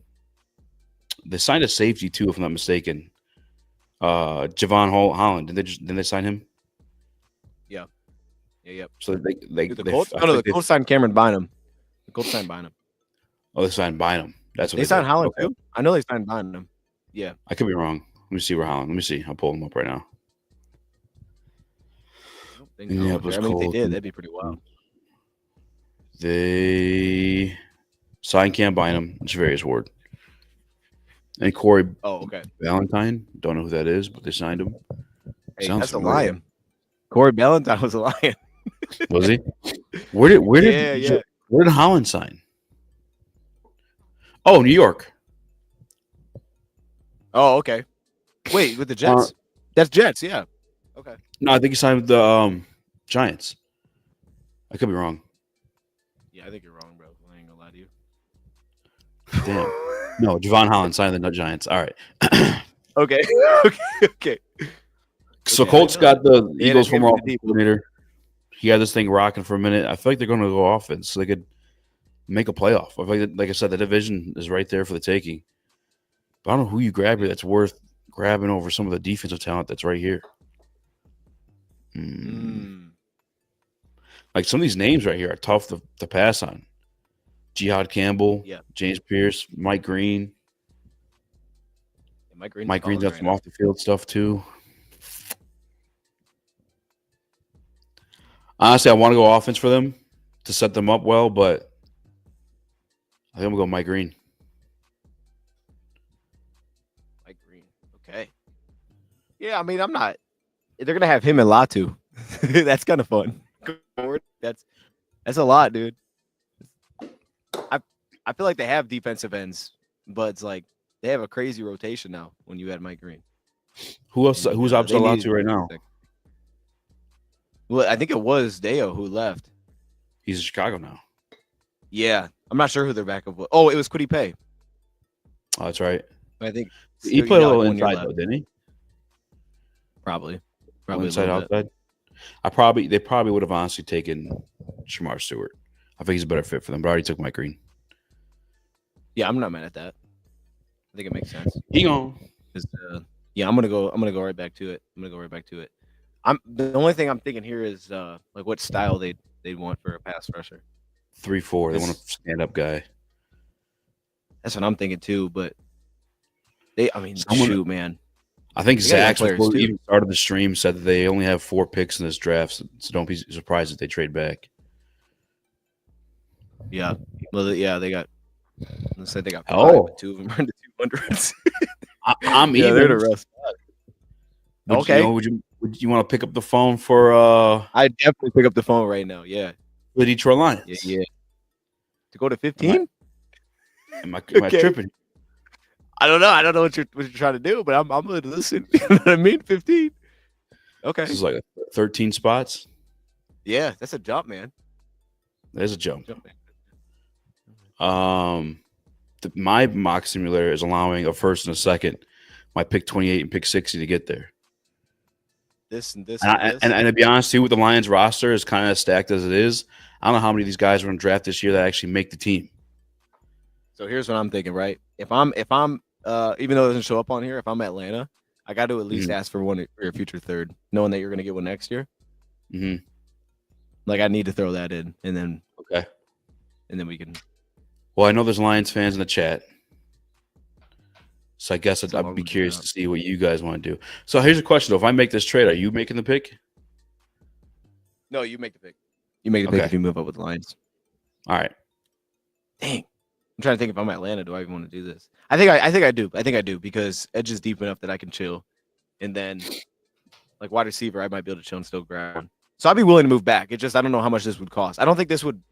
They signed a safety too, if I'm not mistaken. Javon Holland. Didn't they sign him? Yeah. So the Colts signed Cameron Bynum. The Colts signed Bynum. Oh, they signed Bynum. That's what they signed did. Holland too. I know they signed Bynum. Yeah, I could be wrong. Let me see where Holland. Let me see. I'll pull him up right now. I don't think if they did, that'd be pretty wild. They signed Cam Bynum and Javarius Ward. And Corey Valentine. Don't know who that is, but they signed him. Hey, that's a lion. Corey Valentine was a lion. Was he? Where did Holland sign? Oh, New York. Oh, okay. Wait, with the Jets? That's Jets, yeah. Okay. No, I think he signed with the Giants. I could be wrong. Yeah, I think you're wrong, bro. I ain't gonna lie to you. Damn. No, Javon Holland signed the Giants. All right. Okay. So Colts got the Eagles former offensive coordinator. He had this thing rocking for a minute. I feel like they're going to go offense so they could make a playoff. I feel like I said, the division is right there for the taking. But I don't know who you grab here that's worth grabbing over some of the defensive talent that's right here. Like some of these names right here are tough to pass on. Jihad Campbell, James Pierce, Mike Green. Mike Green's got some off the field stuff too. Honestly, I want to go offense for them to set them up well, but I think I'm gonna go Mike Green. Mike Green. Okay. Yeah, I mean, I'm not. They're gonna have him and Latu. That's kind of fun. That's a lot, dude. I feel like they have defensive ends, but it's like they have a crazy rotation now when you add Mike Green. Who else? Who's opposite Latu right now? Well, I think it was Deo who left. He's in Chicago now. Yeah, I'm not sure who their backup was. Oh, it was Kwity Paye. Oh, that's right. I think he played a little inside though, didn't he? Probably inside outside. They probably would have honestly taken Shamar Stewart. I think he's a better fit for them, but I already took Mike Green. Yeah, I'm not mad at that. I think it makes sense. He gone. Yeah, I'm gonna go right back to it. The only thing I'm thinking here is like what style they want for a pass rusher. 3-4. They want a stand-up guy. That's what I'm thinking too. But shoot, man. I think Zach, before we even started the stream, said that they only have 4 picks in this draft, so don't be surprised if they trade back. Yeah. Well, yeah, they got. Let's say they got 5, but 2 of them are in the 200s. I'm even. They're the rest. Okay. Would you want to pick up the phone for? I definitely pick up the phone right now. Yeah. The Detroit Lions. Yeah. To go to 15? Am I tripping? I don't know. I don't know what you're trying to do, but I'm willing to listen. You know what I mean? 15. Okay. This is like 13 spots. Yeah, that's a jump, man. There's a jump. My mock simulator is allowing a first and a second, my pick 28 and pick 60 to get there. And to be honest, too, with the Lions roster is kind of stacked as it is. I don't know how many of these guys are going to draft this year that actually make the team. So here's what I'm thinking, right? If I'm even though it doesn't show up on here, if I'm Atlanta, I got to at least ask for one for your future third, knowing that you're going to get one next year. Mm-hmm. Like I need to throw that in, and then we can. Well, I know there's Lions fans in the chat, so I guess I'd be curious to see what you guys want to do. So here's a question: though, if I make this trade, are you making the pick? No, you make the pick. You make the pick if you move up with the Lions. All right. Dang, I'm trying to think if I'm Atlanta. Do I even want to do this? I think I do. I think I do because edge is deep enough that I can chill, and then like wide receiver, I might be able to chill and still ground. So I'd be willing to move back. It just I don't know how much this would cost. I don't think this would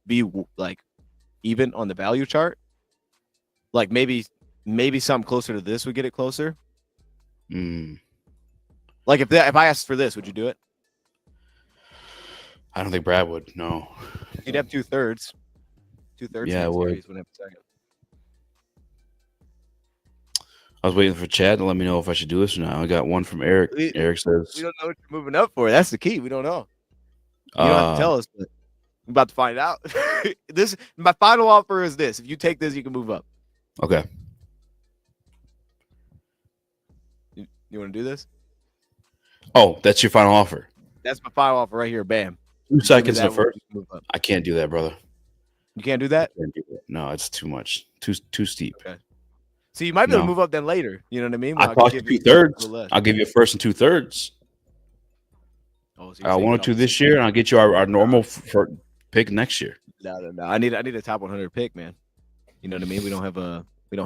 be like even on the value chart. Like maybe something closer to this would get it closer. Like if I asked for this, would you do it? I don't think Brad would. No. You'd have 2/3. 2/3. Yeah, I would. Have a second. I was waiting for Chad to let me know if I should do this or not. I got one from Eric. Eric says we don't know what you're moving up for. That's the key. We don't know. You don't have to tell us, but I'm about to find out. My final offer is this: if you take this, you can move up. Okay. You want to do this? Oh, that's your final offer. That's my final offer right here. Bam. 2 seconds at first. I can't do that, brother. You can't do that? No, it's too much. Too steep. Okay. So you might be able to move up then later. You know what I mean? I'll cost you 2/3. I'll give you a first and 2/3. Oh, so I got 1 or 2 this year, and I'll get you our normal pick next year. No. I need a top 100 pick, man. You know what I mean? We don't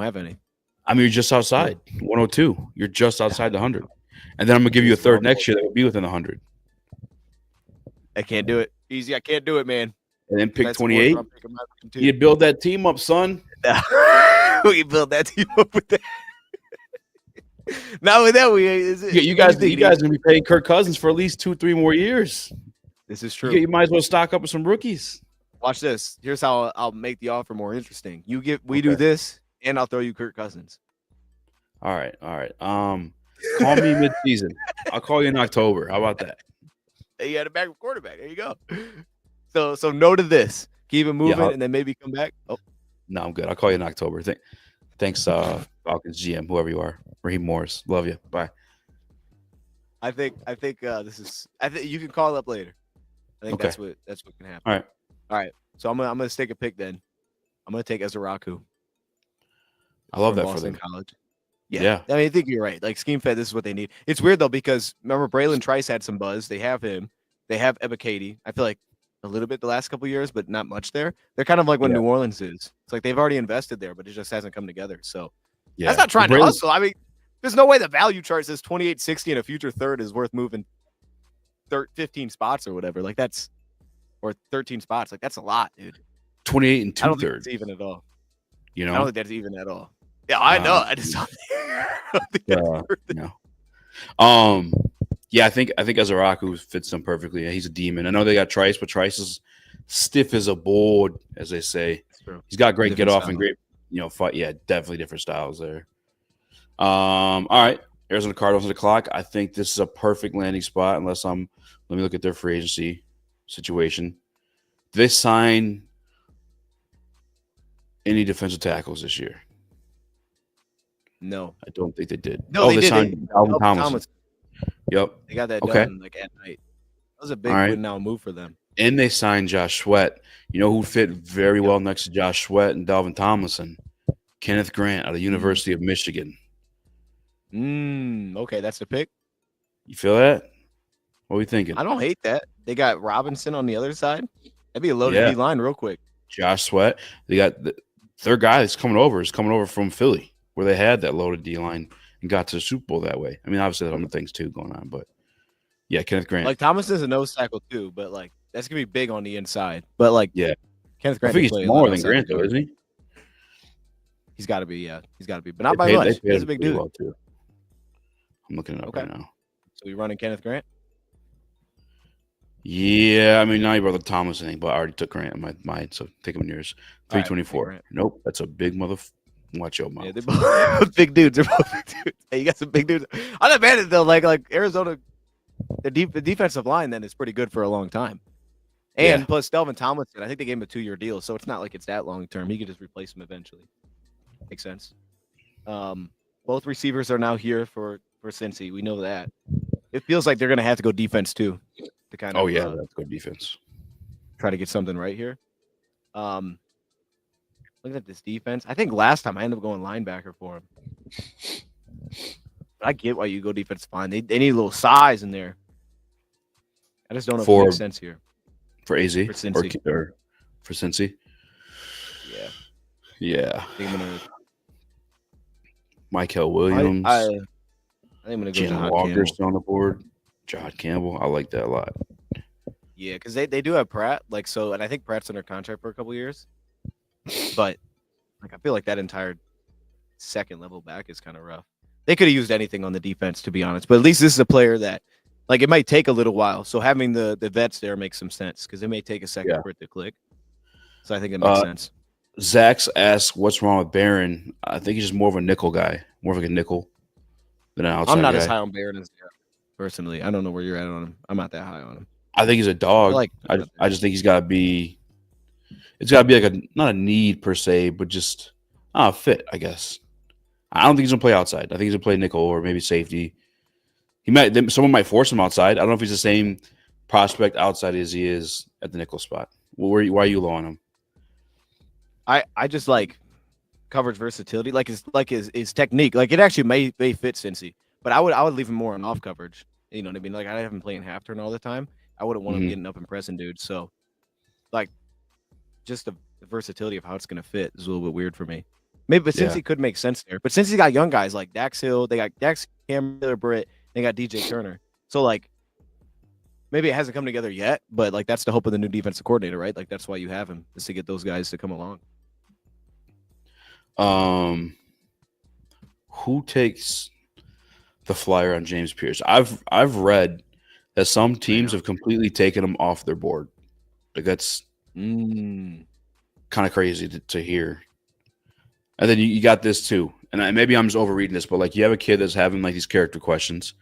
have any. I mean, you're just outside 102. You're just outside the 100, and then I'm gonna give you a third next year that will be within the 100. I can't do it. Easy. I can't do it, man. And then pick 28. You build that team up, son. We can build that team up with that. Not with that, you guys are gonna be paying Kirk Cousins for at least 2-3 more years. This is true. You might as well stock up with some rookies. Watch this. Here's how I'll make the offer more interesting. We do this, and I'll throw you Kirk Cousins. All right. Call me mid-season. I'll call you in October. How about that? You had a backup quarterback. There you go. So no to this. Keep it moving, and then maybe come back. Oh. No, I'm good. I'll call you in October. Thanks, Falcons GM, whoever you are. Raheem Morris. Love you. Bye. I think this is. I think you can call up later. I think that's what can happen. All right. So I'm gonna stick a pick then. I'm gonna take Ezraku. I love that Boston for them. College. Yeah. I mean, I think you're right. Like scheme fed, this is what they need. It's weird though because remember Braylon Trice had some buzz. They have him. They have Ebiketie. I feel like a little bit the last couple of years, but not much there. They're kind of like what New Orleans is. It's like they've already invested there, but it just hasn't come together. So that's not trying to hustle. I mean, there's no way the value chart says 28-60 and a future third is worth moving 15 spots or whatever. Like that's or 13 spots. Like that's a lot, dude. 28 and 2/3. I don't think it's even at all. You know, I don't think that's even at all. Yeah, I know. I just don't think that's worth it. No. Yeah, I think Ezraku fits them perfectly. Yeah, he's a demon. I know they got Trice, but Trice is stiff as a board, as they say. He's got great get off and great, fight. Yeah, definitely different styles there. All right, Arizona Cardinals on the clock. I think this is a perfect landing spot. Let me look at their free agency situation. Did they sign any defensive tackles this year? No, I don't think they did. No, they signed Dalvin Tomlinson. Yep. They got that done like at night. That was a big win now move for them. And they signed Josh Sweat. You know who fit very well next to Josh Sweat and Dalvin Tomlinson? Kenneth Grant out of the University of Michigan. Okay, that's the pick. You feel that? What are we thinking? I don't hate that. They got Robinson on the other side. That'd be a loaded D line real quick. Josh Sweat. They got their guy that's coming over from Philly, where they had that loaded D line and got to the Super Bowl that way. I mean, obviously, there's other things too going on, but yeah, Kenneth Grant. Like Thomason's a nose tackle too, but like that's gonna be big on the inside. But like, Kenneth Grant. I think he's smaller than Grant, though, isn't he? He's got to be, he's got to be, but not by much. He's a big dude. Well too. I'm looking it up right now. So you running Kenneth Grant? Yeah, I mean, now you brought the Thomas thing, but I already took Grant in my mind, so take him in yours. 324. Right, nope, that's a big watch your mouth. Yeah, they're both big dudes. They're both big dudes. Hey, you got some big dudes. I'm not mad at it though. Like Arizona, the defensive line then is pretty good for a long time. And plus Delvin Tomlinson, I think they gave him a 2-year deal, so it's not like it's that long term. He could just replace him eventually. Makes sense. Both receivers are now here for Cincy. We know that. It feels like they're going to have to go defense too to kind of that's good defense. Try to get something right here. Looking at this defense, I think last time I ended up going linebacker for him. But I get why you go defense fine. They need a little size in there. I just don't know if it makes sense here. For AZ? For Cincy. Or for Cincy? Yeah. Yeah. I think I'm going to... Michael Williams. I think I'm going to go Jalen Walker still on the board. John Campbell. I like that a lot. Yeah, because they do have Pratt. And I think Pratt's under contract for a couple years. But I feel like that entire second level back is kind of rough. They could have used anything on the defense, to be honest. But at least this is a player that, it might take a little while. So having the vets there makes some sense because it may take a second for it to click. So I think it makes sense. Zach's asked, what's wrong with Barron? I think he's just more of a nickel guy, more of like a nickel than an outside I'm not guy. as high on Barron as you, personally. I don't know where you're at on him. I'm not that high on him. I think he's a dog. I just think he's got to be. It's got to be like not a need per se, but just a fit, I guess. I don't think he's gonna play outside. I think he's gonna play nickel or maybe safety. Someone might force him outside. I don't know if he's the same prospect outside as he is at the nickel spot. Why are you low on him? I just like coverage versatility, his technique. It actually may fit Cincy, but I would leave him more on off coverage. You know what I mean? I have him playing half turn all the time. I wouldn't want him getting up and pressing dudes. So, just the versatility of how it's gonna fit is a little bit weird for me. Maybe, but Cincy could make sense there. But since he's got young guys like Dax Hill, they got Dax Cameron, Britt, they got DJ Turner. So maybe it hasn't come together yet, but that's the hope of the new defensive coordinator, right? That's why you have him, is to get those guys to come along. Who takes the flyer on James Pierce? I've read that some teams have completely taken him off their board. That's kind of crazy to hear. And then you got this too, and maybe I'm just overreading this, but you have a kid that's having these character questions.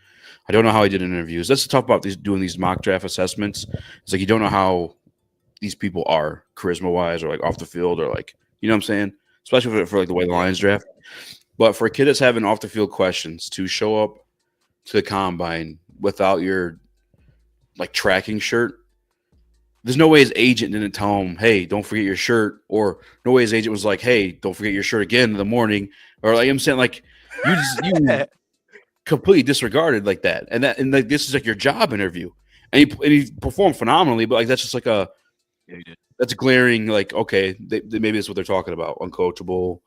I don't know how he did in interviews. That's the tough about doing these mock draft assessments. It's you don't know how these people are charisma wise or off the field or you know what I'm saying? Especially for the way the Lions draft. But for a kid that's having off the field questions to show up to the combine without your tracking shirt, there's no way his agent didn't tell him, hey, don't forget your shirt, or no way his agent was hey, don't forget your shirt again in the morning, or I'm saying you completely disregarded that, and this is your job interview, and he performed phenomenally, but that's just that's glaring. Okay, maybe that's what they're talking about: uncoachable,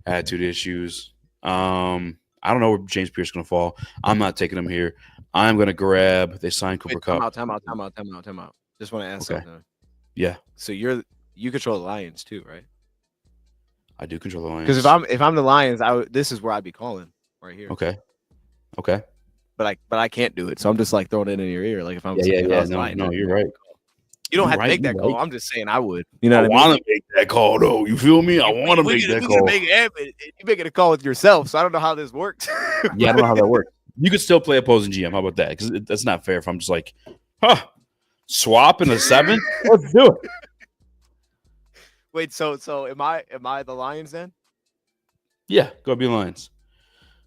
attitude issues. I don't know where James Pierce is going to fall. I'm not taking him here. I'm going to grab. They signed Cooper Kupp. Time out. Just want to ask something. Yeah. So you control the Lions too, right? I do control the Lions. Because if I'm the Lions, this is where I'd be calling right here. Okay. But I can't do it, so I'm just throwing it in your ear. If I'm no, you're right. You don't have to make that call. I'm just saying I would. You know, I want to make that call though. You feel me? I want to make that call. You're making a call with yourself, so I don't know how this works. Yeah, I don't know how that works. You could still play opposing GM. How about that? Because that's not fair. If I'm just swap in a 7? Let's do it. Wait, so am I the Lions then? Yeah, go be Lions.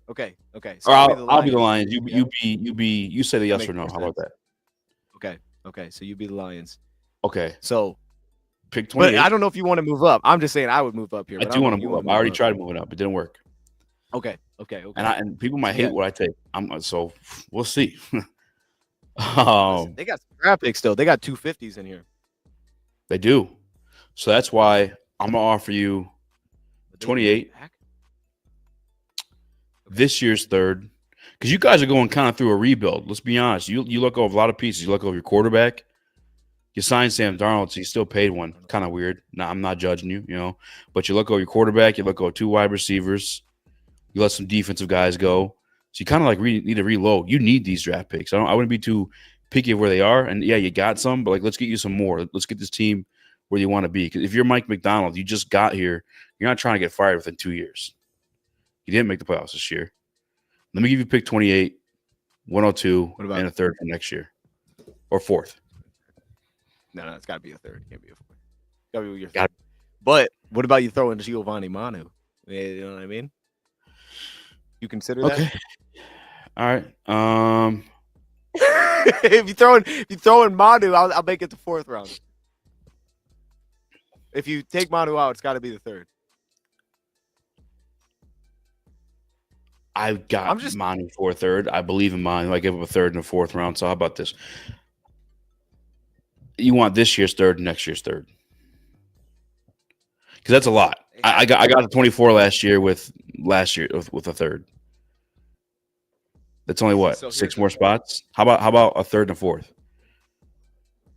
Okay. So I'll be the Lions. You say the yes or no. How about that? Okay. So you be the Lions. Okay. So pick 28. But I don't know if you want to move up. I'm just saying I would move up here. I do want to move up. I already tried moving up. It didn't work. Okay. And people might hate what I take. So we'll see. They got some draft picks still. They got 250s in here. They do. So that's why I'm gonna offer you 28. This year's third. Because you guys are going kind of through a rebuild. Let's be honest. You look over a lot of pieces. You look over your quarterback. You signed Sam Darnold, so you still paid one. Kind of weird. Now I'm not judging you, but you look over your quarterback. You look over 2 wide receivers. You let some defensive guys go. So you kind of need to reload. You need these draft picks. I wouldn't be too picky of where they are. And yeah, you got some, but let's get you some more. Let's get this team where you want to be. Because if you're Mike McDonald, you just got here. You're not trying to get fired within 2 years. You didn't make the playoffs this year. Let me give you pick 28, 102, and a third for next year. Or fourth. No, it's got to be a third. It can't be a fourth. Got to be your third. But what about you throwing Giovanni Manu? You know what I mean? You consider that? Okay. All right. if you throwing Manu, I'll make it the fourth round. If you take Manu out, it's got to be the third. I've got Manu for a third. I believe in Manu. I give him a third and a fourth round. So how about this? You want this year's third and next year's third. Because that's a lot. I got a 24 last year with a third. That's only what? So 6 more spots? How about a third and a fourth?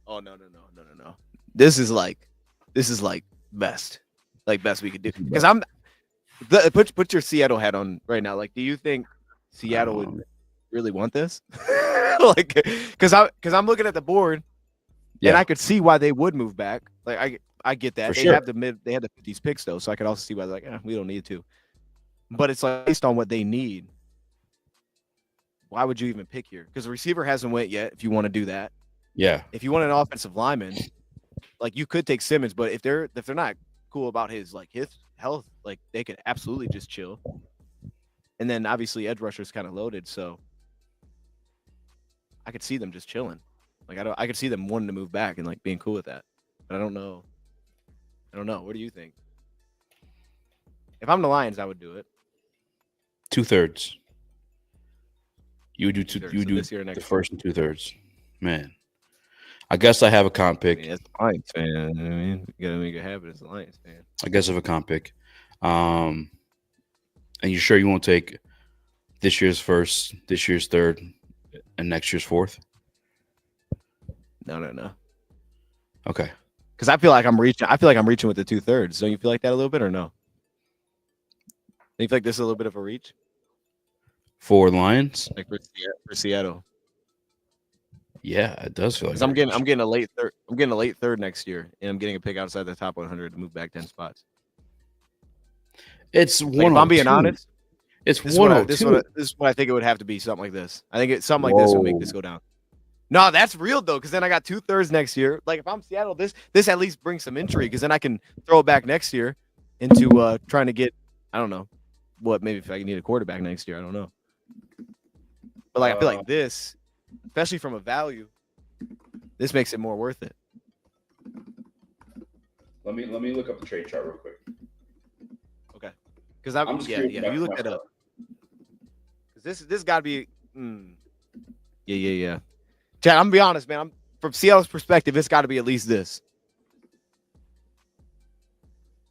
Oh no. This is like best. Like best we could do. Because put your Seattle hat on right now. Like, do you think Seattle would really want this? Like, because I'm looking at the board, and I could see why they would move back. Like, I get that. They have the 50s picks though, so I could also see why they're like, we don't need to. But it's like based on what they need. Why would you even pick here? Because the receiver hasn't went yet. If you want to do that, yeah. If you want an offensive lineman, like you could take Simmons, but if they're not cool about his health, like they could absolutely just chill. And then obviously edge rusher is kind of loaded, so I could see them just chilling. Like I could see them wanting to move back and like being cool with that. But I don't know. What do you think? If I'm the Lions, I would do it. 2/3. You would do two. You would do this year, the first and 2/3. Man, I guess I have a comp pick. It's the Lions fan. I mean, you gotta make it happen. It's the Lions fan. I guess I have a comp pick. And you sure you won't take this year's first, this year's third, and next year's fourth? No. Okay. Because I feel like I'm reaching with the 2/3. Don't you feel like that a little bit or no? Do you feel like this is a little bit of a reach? For the Lions? Like for Seattle. Yeah, it does feel like I'm getting a late third. I'm getting a late third next year, and I'm getting a pick outside the top 100 to move back 10 spots. It's like, if I'm being honest, it's 102. This is what I think it would have to be. Something like this. I think something like this would make this go down. No, that's real though, because then I got 2/3 next year. Like if I'm Seattle, this at least brings some intrigue, because then I can throw it back next year into trying to get, I don't know, maybe if I need a quarterback next year, I don't know. But like I feel like this, especially from a value, this makes it more worth it. Let me look up the trade chart real quick. Okay, because I'm you look that up. Because this got to be, yeah. Chad, I'm gonna be honest, man. From Seattle's perspective, it's got to be at least this.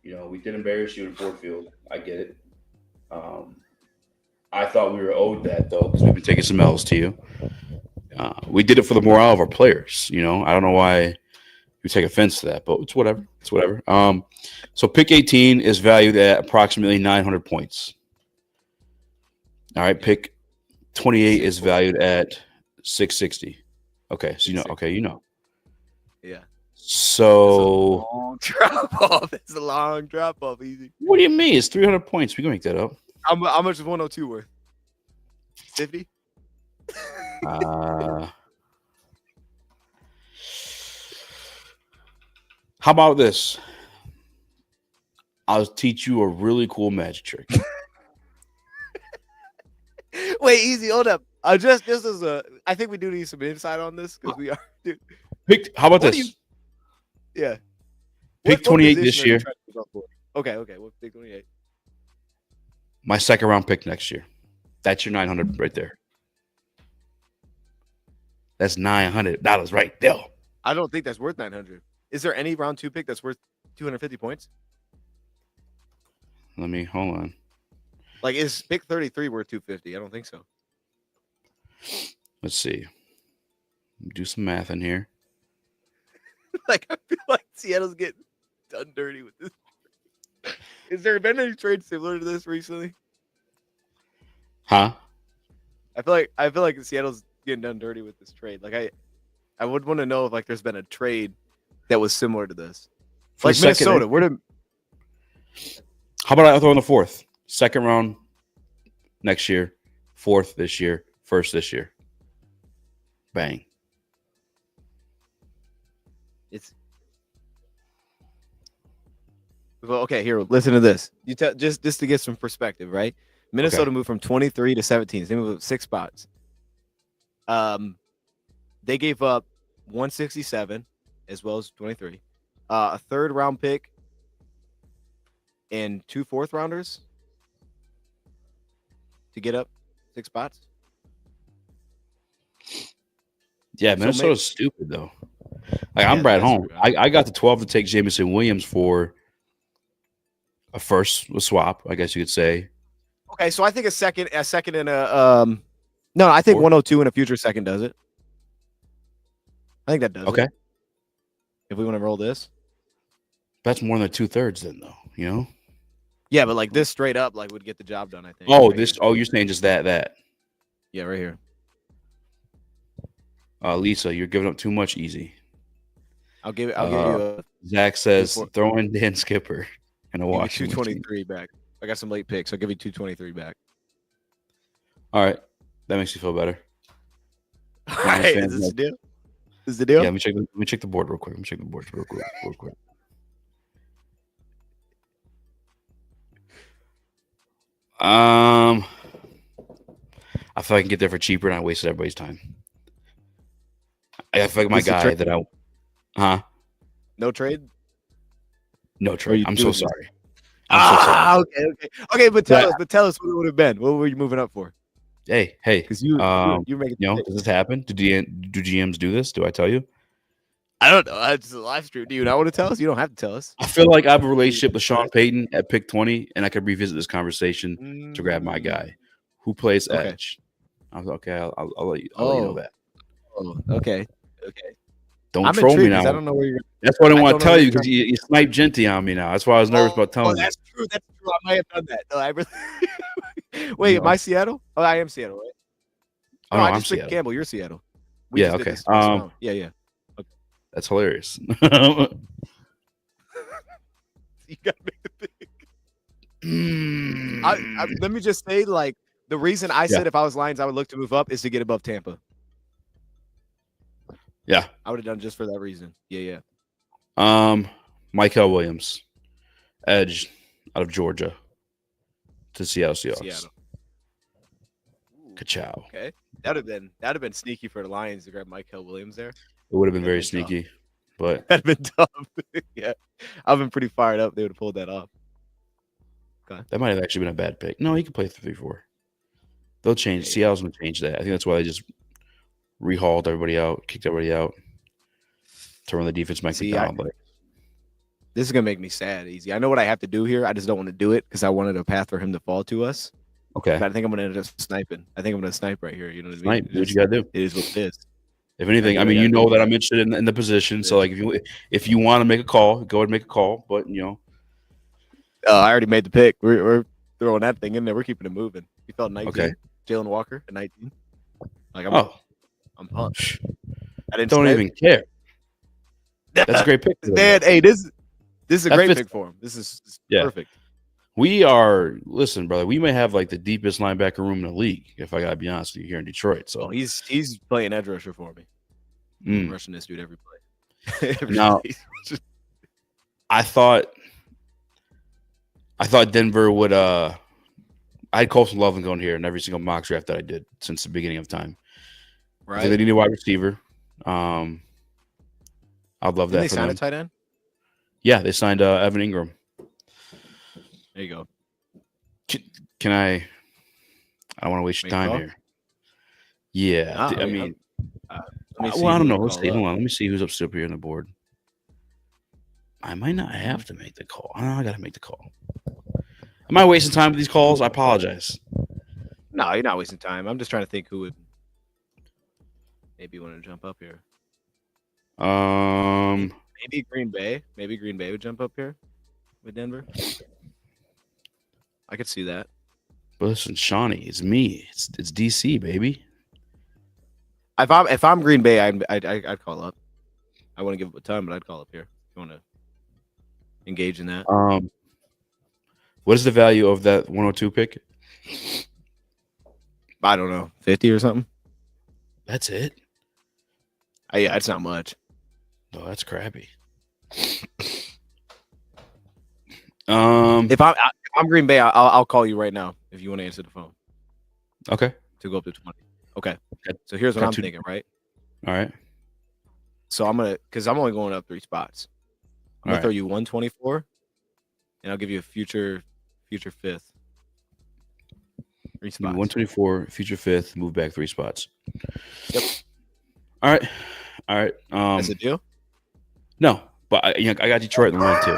You know, we did embarrass you in Ford Field. I get it. I thought we were owed that though, because we've been taking some L's to you. We did it for the morale of our players. You know, I don't know why you take offense to that, but it's whatever. So pick 18 is valued at approximately 900 points. All right, pick 28 is valued at 660. Okay, so you know. Yeah. So it's a long drop off. Easy. What do you mean? It's 300 points. We can make that up. How much is 102 worth? 50? How about this? I'll teach you a really cool magic trick. Wait, easy. Hold up. Just as I think we do need some insight on this because we are. Dude. How about this? Yeah. Pick 28 this year. Okay. We'll pick 28. My second round pick next year. That's your 900 right there. That's $900 right there. I don't think that's worth 900. Is there any round 2 pick that's worth 250 points? Hold on. Like, is pick 33 worth 250? I don't think so. Let's see. Do some math in here. Like, I feel like Seattle's getting done dirty with this. Is there been any trade similar to this recently? Huh? I feel like Seattle's getting done dirty with this trade. Like I would want to know if like there's been a trade that was similar to this. Like Minnesota, how about I throw in the fourth? Second round next year, fourth this year, first this year. Bang. It's well, okay. Here, listen to this. You tell just to get some perspective, right? Okay. Minnesota moved from 23 to 17. They moved up 6 spots. Um, they gave up 167 as well as 23, a third round pick, and 2 fourth rounders to get up 6 spots. Yeah, So Minnesota's stupid though. Like yeah, I'm right that's home. true. I got the 12 to take Jameson Williams for a swap, I guess you could say. Okay, so I think a second, and no, I think Four? 102 and a future second does it. I think that does Okay. it. If we want to roll this, That's more than 2/3 then though, you know? yeah, but like this straight up, like would get the job done. I think. Oh, right this here. you're saying just that. Yeah, right here. Lisa, you're giving up too much easy. I'll give you a Zach says Four. throw in Dan Skipper and a give you washing machine. 223 back. I got some late picks. I'll give you 223 back. All right. That makes you feel better. All right, is this the deal? Is the deal? Yeah, let me check the board real quick. Let me check the board real quick. I feel I can get there for cheaper and I wasted everybody's time. I feel like my guy that No trade? No trade. I'm so sorry. Okay. But tell us what it would have been. What were you moving up for? Hey, because you're making. Does this happen? Do GMs do this? Do I tell you? I don't know. It's a live stream. Do you not want to tell us? You don't have to tell us. I feel like I have a relationship with Sean Payton at pick 20, and I could revisit this conversation to grab my guy who plays edge. I was okay. I'll let you know that. Oh, okay. Don't troll me now. I don't know where you're. That's what I didn't want to tell you because you sniped Genty on me now. That's why I was nervous about telling you. That's true. I might have done that. No, I really. Wait, am I Seattle? Oh, I am Seattle, right? Oh, no, I'm I just picked Seattle. Campbell. You're Seattle. Yeah. Okay. Yeah. Okay. That's hilarious. You gotta make the pick. Let me just say, like, the reason I said if I was Lions, I would look to move up is to get above Tampa. Yeah. I would have done just for that reason. Yeah. Michael Williams, edge out of Georgia to Seattle Seahawks. Seattle. Ka-chow. Okay. That'd have been sneaky for the Lions to grab Michael Williams there. It would have been very sneaky, but that'd been tough. Yeah. I've been pretty fired up. They would have pulled that off. Okay. That might have actually been a bad pick. No, he could play 3-4. They'll change. Seattle's gonna change that. I think that's why they just rehauled everybody out, kicked everybody out to run the defense back down. This is gonna make me sad. Easy. I know what I have to do here. I just don't want to do it because I wanted a path for him to fall to us. Okay. But I think I'm gonna end up sniping. I think I'm gonna snipe right here. You know what I mean? Snipe. Do what you gotta do. It is what it is. If anything, I mean, you know that I'm interested in the position. So, like, if you want to make a call, go ahead and make a call. But I already made the pick. We're throwing that thing in there. We're keeping it moving. We felt 19. Okay. Jalen Walker at 19. Like I'm pumped. I didn't even care. That's a great pick, man. Hey, this is a great pick for him. This is perfect. We are listen, brother. We may have like the deepest linebacker room in the league, if I gotta be honest with you, here in Detroit. So he's playing edge rusher for me. I'm rushing this dude every play. Now, I thought Denver would. I had Colson Loveland going here in every single mock draft that I did since the beginning of time. Right, they need a wide receiver. I'd love that. Did they sign a tight end? Yeah, they signed Evan Ingram. There you go. Can I don't want to waste your time here. Yeah, I mean, I don't know. Let's see. Hold on. Let me see who's up here on the board. I might not have to make the call. I got to make the call. Am I wasting time with these calls? I apologize. No, you're not wasting time. I'm just trying to think who would maybe want to jump up here. Maybe Green Bay. Maybe Green Bay would jump up here with Denver. I could see that. But listen, Shawnee, it's me. It's DC, baby. If I'm Green Bay, I'd call up. I wouldn't give up a ton, but I'd call up here. If you want to engage in that. What is the value of that 102 pick? I don't know, 50 or something. That's it. Yeah, it's not much. Oh, that's crappy. If I'm Green Bay, I'll call you right now if you want to answer the phone. Okay. To go up to 20. Okay. So here's what I'm thinking, right? All right. So because I'm only going up 3 spots. I'm gonna throw you 124, and I'll give you a future fifth. 3 spots. 124, future fifth, move back 3 spots. Yep. All right. That's a deal? No, but I got Detroit in the line too.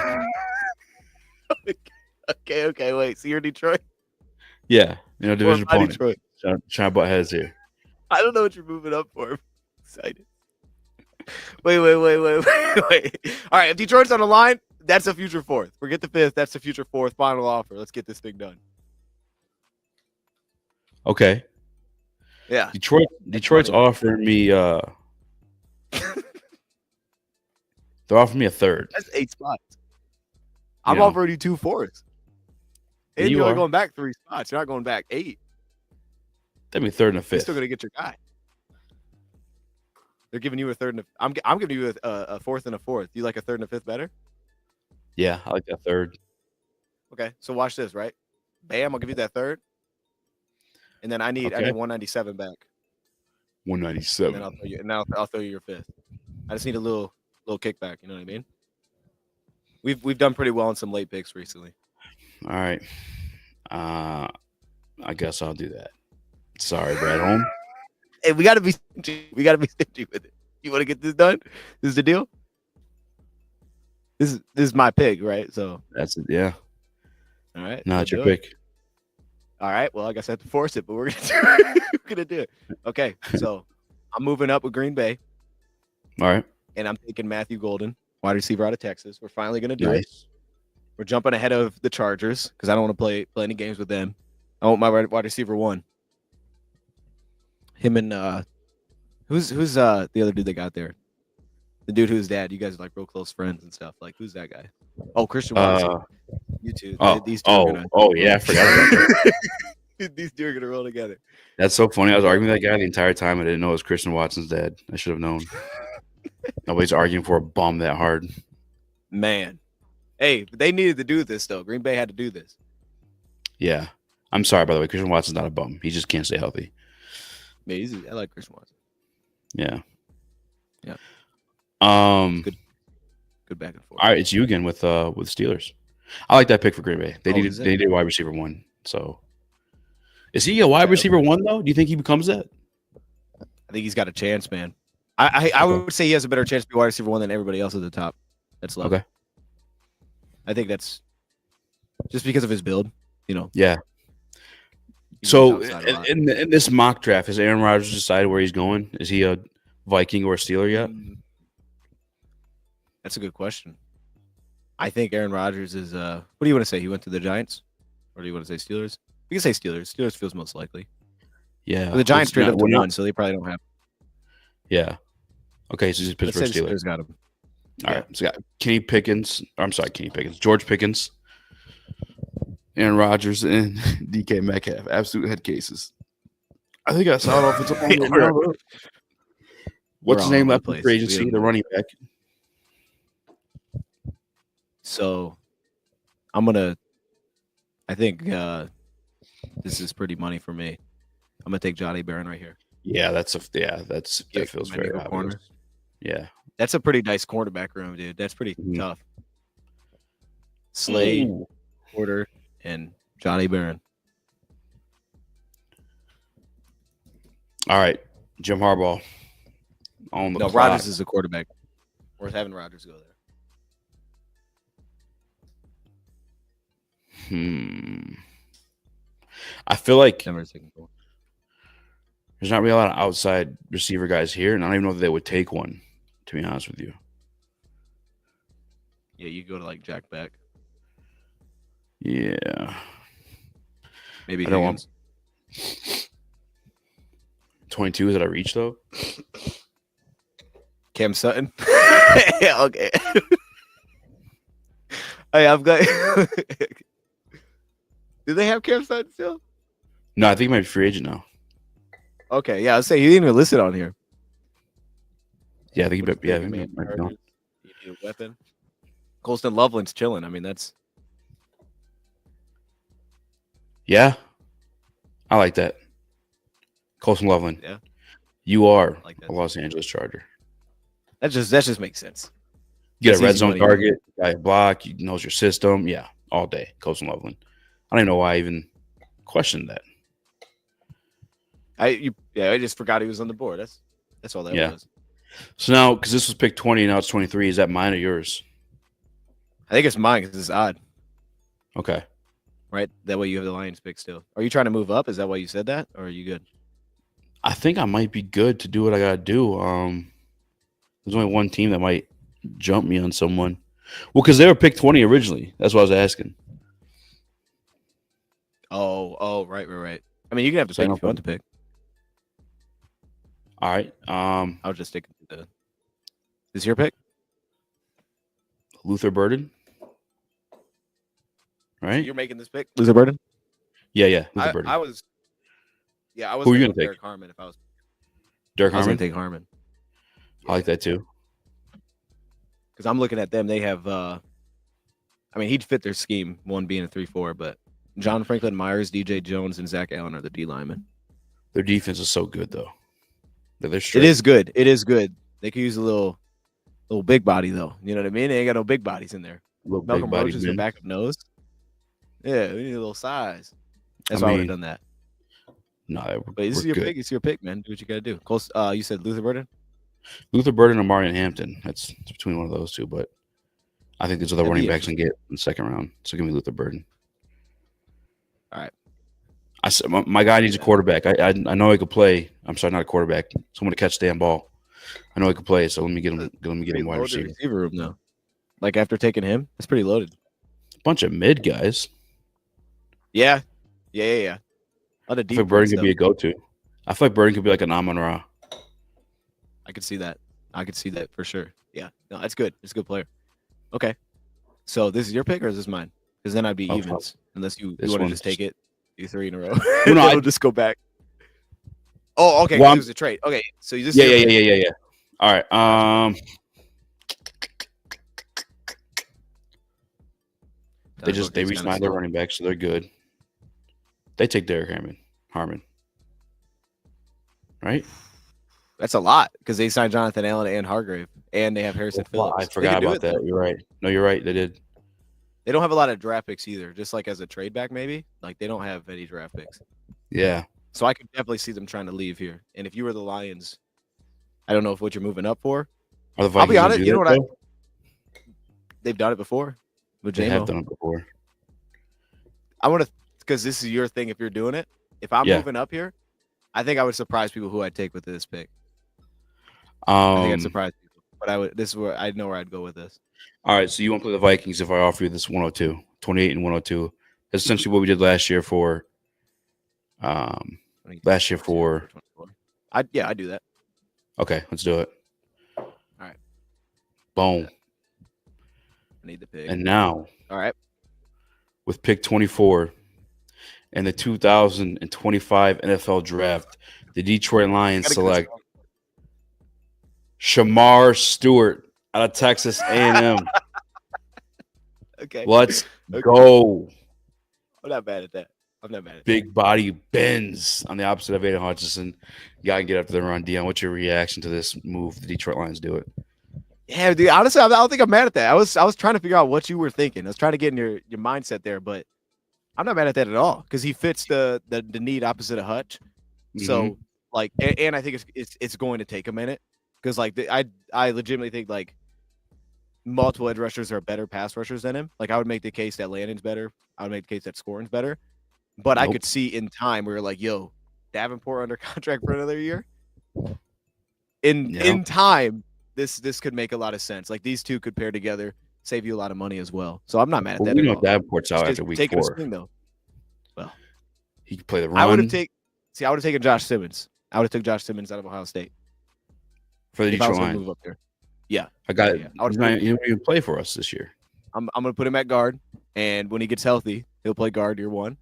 Okay. Wait. So you're Detroit? Yeah. Division opponent. Detroit. Trying to butt heads here. I don't know what you're moving up for. I'm excited. Wait. All right. If Detroit's on the line, that's a future fourth. Forget the fifth. That's the future fourth. Final offer. Let's get this thing done. Okay. Yeah. Detroit's offering me they're offering me a third. That's 8 spots. I'm offering you 2 fourths. And you're only going back 3 spots. You're not going back 8. That'd be third and a fifth. You're still gonna get your guy. They're giving you a third and I'm giving you a fourth and a fourth. You like a third and a fifth better? Yeah, I like that third. Okay, so watch this, right? Bam, I'll give you that third. And then I need 197 back. 197. And I'll throw you your fifth. I just need a little kickback. You know what I mean? We've done pretty well on some late picks recently. All right. I guess I'll do that. Sorry, Brad Holm. Hey, we gotta be stingy with it. You want to get this done? This is the deal. This is my pick, right? So that's it. Yeah. All right. Not your pick. All right. Well, I guess I have to force it, but we're gonna do it. Okay. So I'm moving up with Green Bay. All right. And I'm taking Matthew Golden, wide receiver out of Texas. We're finally gonna do it. We're jumping ahead of the Chargers because I don't want to play any games with them. I want my wide receiver 1. Him and who's the other dude they got there? The dude whose dad, you guys are like real close friends and stuff. Like, who's that guy? Oh, Christian Watson. You two. These two are gonna, yeah, I forgot about that. These two are gonna roll together. That's so funny. I was arguing with that guy the entire time. I didn't know it was Christian Watson's dad. I should have known. Nobody's arguing for a bum that hard. Man. Hey, they needed to do this though. Green Bay had to do this. Yeah. I'm sorry, by the way. Christian Watson's not a bum. He just can't stay healthy. Yeah, I like Christian Watson. Yeah. Good back and forth. All right, it's you again with Steelers. I like that pick for Green Bay. They needed a wide receiver 1. So is he a wide receiver 1 though? Do you think he becomes that? I think he's got a chance, man. I would say he has a better chance to be wide receiver 1 than everybody else at the top. That's left. Okay. I think that's just because of his build, Yeah. So in this mock draft, has Aaron Rodgers decided where he's going? Is he a Viking or a Steeler yet? That's a good question. I think Aaron Rodgers is what do you want to say? He went to the Giants? Or do you want to say Steelers? You can say Steelers. Steelers feels most likely. Yeah. But the Giants straight up to 1, so they probably don't have. Yeah. Okay, so he's Pittsburgh Steelers. Steelers got him. All right. So we got Kenny Pickens. George Pickens, Aaron Rodgers, and DK Metcalf. Absolute head cases. I think I saw it offensive line. What's his name left in free agency? The running back. So I think this is pretty money for me. I'm gonna take Johnny Barron right here. Yeah, that feels very obvious. Corner. Yeah. That's a pretty nice cornerback room, dude. That's pretty tough. Slade, Porter, and Johnny Barron. All right. Jim Harbaugh. No, Rodgers is a quarterback. Worth having Rodgers go there. I feel like there's not really a lot of outside receiver guys here, and I don't even know if they would take one, to be honest with you. Yeah, you go to like Jack Beck. Yeah. Maybe I don't want 22 is that a reach though? Cam Sutton. Yeah, okay. Hey, I've got. Do they have Cam Sutton still? No, I think he might be free agent now. Okay, yeah, I'll say he didn't even list it on here. Yeah, I think he might be on. Need a weapon. Colston Loveland's chilling. I mean, that's Yeah, I like that. Colson Loveland. Yeah. You are like that. a Los Angeles Charger. That just makes sense. You get That's a red easy zone money, target, guy block, he knows your system. Yeah, all day. Colson Loveland. I don't even know why I even questioned that. I just forgot he was on the board. That's all that was. So now, because this was pick 20, now it's 23. Is that mine or yours? I think it's mine because it's odd. Okay. Right? That way you have the Lions pick still. Are you trying to move up? Is that why you said that? Or are you good? I think I might be good to do what I got to do. There's only one team that might jump me on someone. Well, because they were picked 20 originally. That's what I was asking. Oh, right. I mean, you can have to pick if you want to pick. All right. I'll just stick to the. Is your pick? Luther Burden. Right? So you're making this pick? Luther Burden? Yeah. Luther Burden. I was. Yeah, I was. Who are you going to take? Derek Harmon if I was. Derek Harmon? I was going to take Harmon. I like that too. Because I'm looking at them. They have. I mean, he'd fit their scheme, one being a 3-4, but John Franklin Myers, DJ Jones, and Zach Allen are the D linemen. Their defense is so good, though. They're straight. It is good. They could use a little big body, though. You know what I mean? They ain't got no big bodies in there. Malcolm Roach is their backup nose. Yeah, we need a little size. That's why I would have done that. No, but this is your pick. It's your pick, man. Do what you got to do. Close. You said Luther Burden? Luther Burden or Marion Hampton. It's between one of those two, but I think there's other running backs can get in the second round. So give me Luther Burden. All right. I said my guy needs a quarterback. I know he could play. I'm sorry, not a quarterback. Someone to catch the damn ball. I know he could play, so let me get him wide receiver room though. Like after taking him, it's pretty loaded. Bunch of mid guys. Yeah. A lot of deep. I feel like Burden could be a go-to. I feel like Burden could be like an Amon-Ra. I could see that. For sure. Yeah. No, that's good. It's a good player. Okay. So this is your pick or is this mine? Because then I'd be evens. Unless you want to just take it. Do 3 in a row. No, I'll just go back. Oh, okay. Well, it was a trade. Okay. So this Yeah. All right. They re-signed their running back, so they're good. They take Derek Harmon. Right? That's a lot because they signed Jonathan Allen and Hargrave, and they have Harrison Phillips. I forgot about that. You're right. No, you're right. They did. They don't have a lot of draft picks either. Just like as a trade back, maybe. Like they don't have any draft picks. Yeah. So I could definitely see them trying to leave here. And if you were the Lions, I don't know if what you're moving up for. Are the Vikings? I'll be honest. You know what? They've done it before. With they have done it before. I want to, because this is your thing. If you're doing it, if I'm moving up here, I think I would surprise people who I'd take with this pick. I think I'd surprise people, but this is where I know where I'd go with this. All right, so you won't play the Vikings if I offer you this 102, 28 and 102. That's essentially what we did last year for. I do that. Okay, let's do it. All right. Boom. I need the pick. And now, all right, with pick 24 and the 2025 NFL Draft, the Detroit Lions select Shamar Stewart out of Texas A&M. Okay. Let's go. I'm not mad at that. Big body bends on the opposite of Aiden Hutchinson. You got to get up to the run. Dion, what's your reaction to this move? The Detroit Lions do it. Yeah, dude. Honestly, I don't think I'm mad at that. I was trying to figure out what you were thinking. I was trying to get in your mindset there, but I'm not mad at that at all because he fits the need opposite of Hutch. Mm-hmm. So like, and I think it's going to take a minute because like I legitimately think like multiple edge rushers are better pass rushers than him. Like I would make the case that Landon's better. I would make the case that Scoring's better. But I could see in time where like, yo, Davenport under contract for another year. In time, this could make a lot of sense. Like these two could pair together, save you a lot of money as well. So I'm not mad at that. We know Davenport's out after week 4. A swing, though. Well, he could play the run. I would have taken Josh Simmons. I would have took Josh Simmons out of Ohio State for the Detroit Lions. Move up there. Yeah, I got it. Yeah. He didn't even play for us this year. I'm gonna put him at guard, and when he gets healthy, he'll play guard year 1.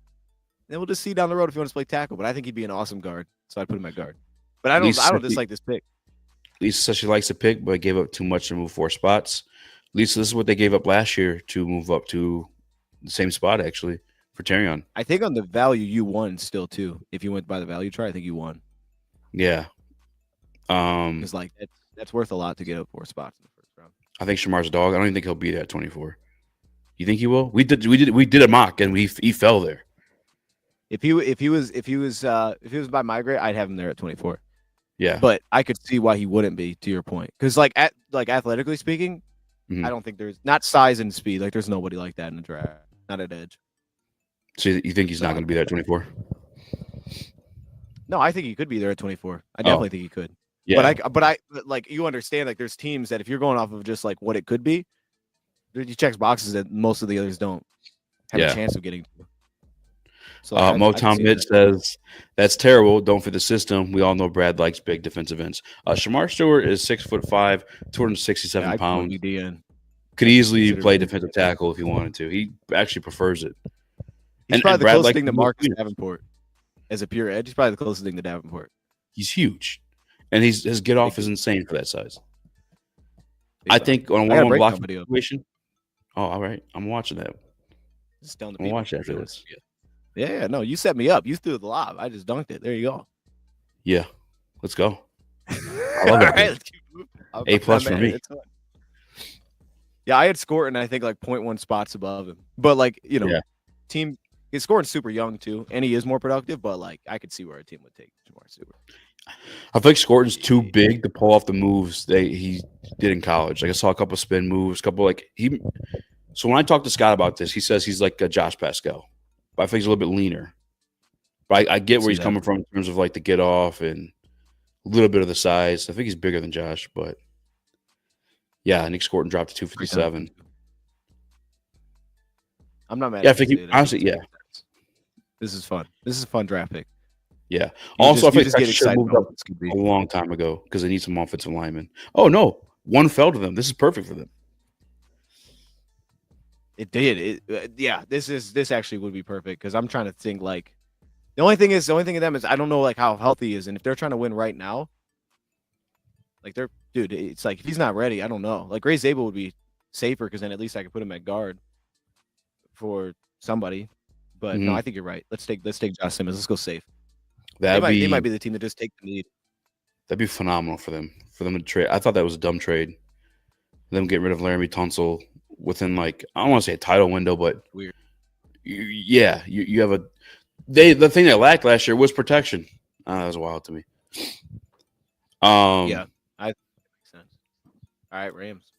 Then we'll just see down the road if he wants to play tackle. But I think he'd be an awesome guard, so I'd put him at guard. But I don't dislike this pick. Lisa says she likes the pick, but gave up too much to move 4 spots. least this is what they gave up last year to move up to the same spot actually for Terrion. I think on the value you won still too. If you went by the value try, I think you won. Yeah. Because like that's worth a lot to get up 4 spots in the first round. I think Shamar's a dog. I don't even think he'll be there at 24. You think he will? We did a mock and he fell there. If he was by my grade, I'd have him there at 24. Yeah. But I could see why he wouldn't be, to your point. Because athletically speaking, I don't think there's not size and speed. Like there's nobody like that in the draft. Not at edge. So you think he's not going to be there at 24? No, I think he could be there at 24. I definitely think he could. Yeah. But like you understand, like there's teams that if you're going off of just like what it could be, he checks boxes that most of the others don't have a chance of getting to. So Motown Mid says that's terrible. Don't fit the system. We all know Brad likes big defensive ends. Shamar Stewart is 6'5", 267 pounds. Could easily play defensive tackle if he wanted to. He actually prefers it. He's probably the closest thing to Marcus Davenport as a pure edge. He's probably the closest thing to Davenport. He's huge, and his get off is insane for that size. I think on a one-on-one block situation. Oh, all right. I'm watching that. I'm gonna watch after this. Yeah, no, you set me up. You threw the lob. I just dunked it. There you go. Yeah, let's go. I love it. Right, A+ for me. Yeah, I had Scorton, I think, like 0.1 spots above him. But, like, team, he's scoring super young, too, and he is more productive, but, like, I could see where a team would take Jamar Stewart. I think Scorton's too big to pull off the moves that he did in college. Like, I saw a couple spin moves, so when I talked to Scott about this, he says he's like a Josh Pascal. But I think he's a little bit leaner. But I get where he's coming from in terms of like the get off and a little bit of the size. I think he's bigger than Josh, but yeah, Nick Scorton dropped to 257. I'm not mad. Yeah, I think honestly, yeah. This is fun. This is a fun draft pick. Yeah. Also, I think Texas should have moved up a long time ago because they need some offensive linemen. Oh no, one fell to them. This is perfect for them. It did. This actually would be perfect because I'm trying to think like the only thing of them is I don't know like how healthy he is, and if they're trying to win right now, like it's like if he's not ready, I don't know. Like Ray Zabel would be safer because then at least I could put him at guard for somebody. But no, I think you're right. Let's take Josh Simmons. Let's go safe. They might be the team that just take the lead. That'd be phenomenal for them to trade. I thought that was a dumb trade. Them getting rid of Laramie Tunsil within like I don't want to say a title window, but weird. You have the thing they lacked last year was protection. That was wild to me. Yeah, I think that makes sense. All right, Rams.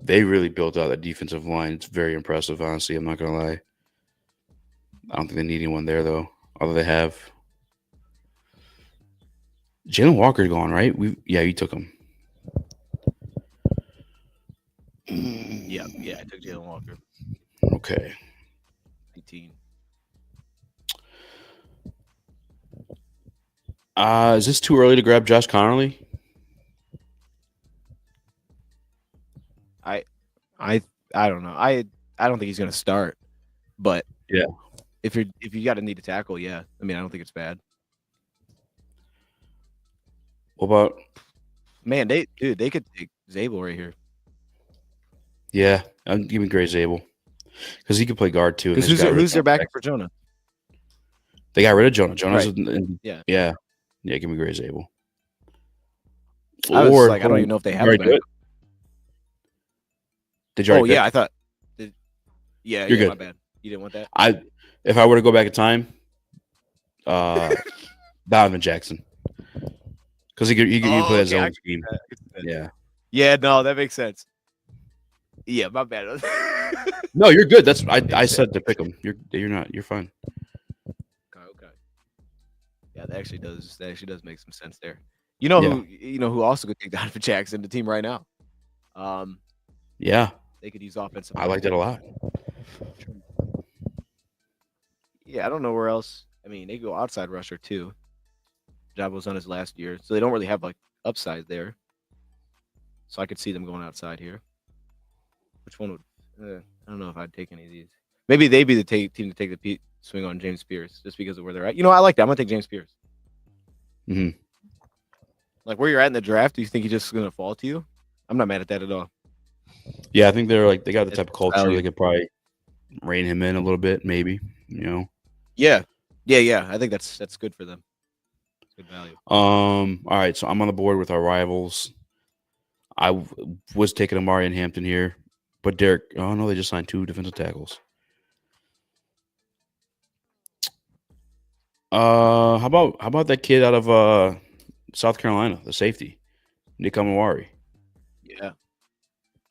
They really built out that defensive line. It's very impressive, honestly. I'm not gonna lie. I don't think they need anyone there though. Although they have Jalen Walker's gone, right? You took him. Yeah, I took Jalen Walker. Okay. 18. Is this too early to grab Josh Connerly? I don't know. I don't think he's gonna start, but yeah, if you got to need a tackle, yeah. I mean, I don't think it's bad. What about they could take Zabel right here. Yeah, I'm giving Gray Zabel because he could play guard too. Who's their backup for Jonah? They got rid of Jonah. Jonah's yeah. Give me Gray Zabel. I don't even know if they have it. Did you already pick? I thought. You're good. My bad. You didn't want that. If I were to go back in time, Donovan Jackson, because he could play that zone scheme. Yeah. Yeah. No, that makes sense. Yeah, my bad. No, you're good. That's I said to pick him. You're not. You're fine. Okay. Yeah, that actually does make some sense there. Who also could take Donovan Jackson, the team right now. Yeah. They could use offensive. I like that a lot. Yeah, I don't know where else. I mean, they go outside rusher too. Jabo's on his last year, so they don't really have like upside there. So I could see them going outside here. Which one would? I don't know if I'd take any of these. Maybe they'd be the team to take the swing on James Pierce just because of where they're at. I like that. I'm gonna take James Pierce. Mm-hmm. Like where you're at in the draft, do you think he's just going to fall to you? I'm not mad at that at all. Yeah, I think they got the It's type of culture value. they could probably rein him in a little bit, maybe. Yeah. Yeah. I think that's good for them. It's good value. All right, so I'm on the board with our rivals. I was taking Amari and Hampton here, but Derek. Oh no, they just signed 2 defensive tackles. How about that kid out of South Carolina, the safety, Nick Amawari? Yeah.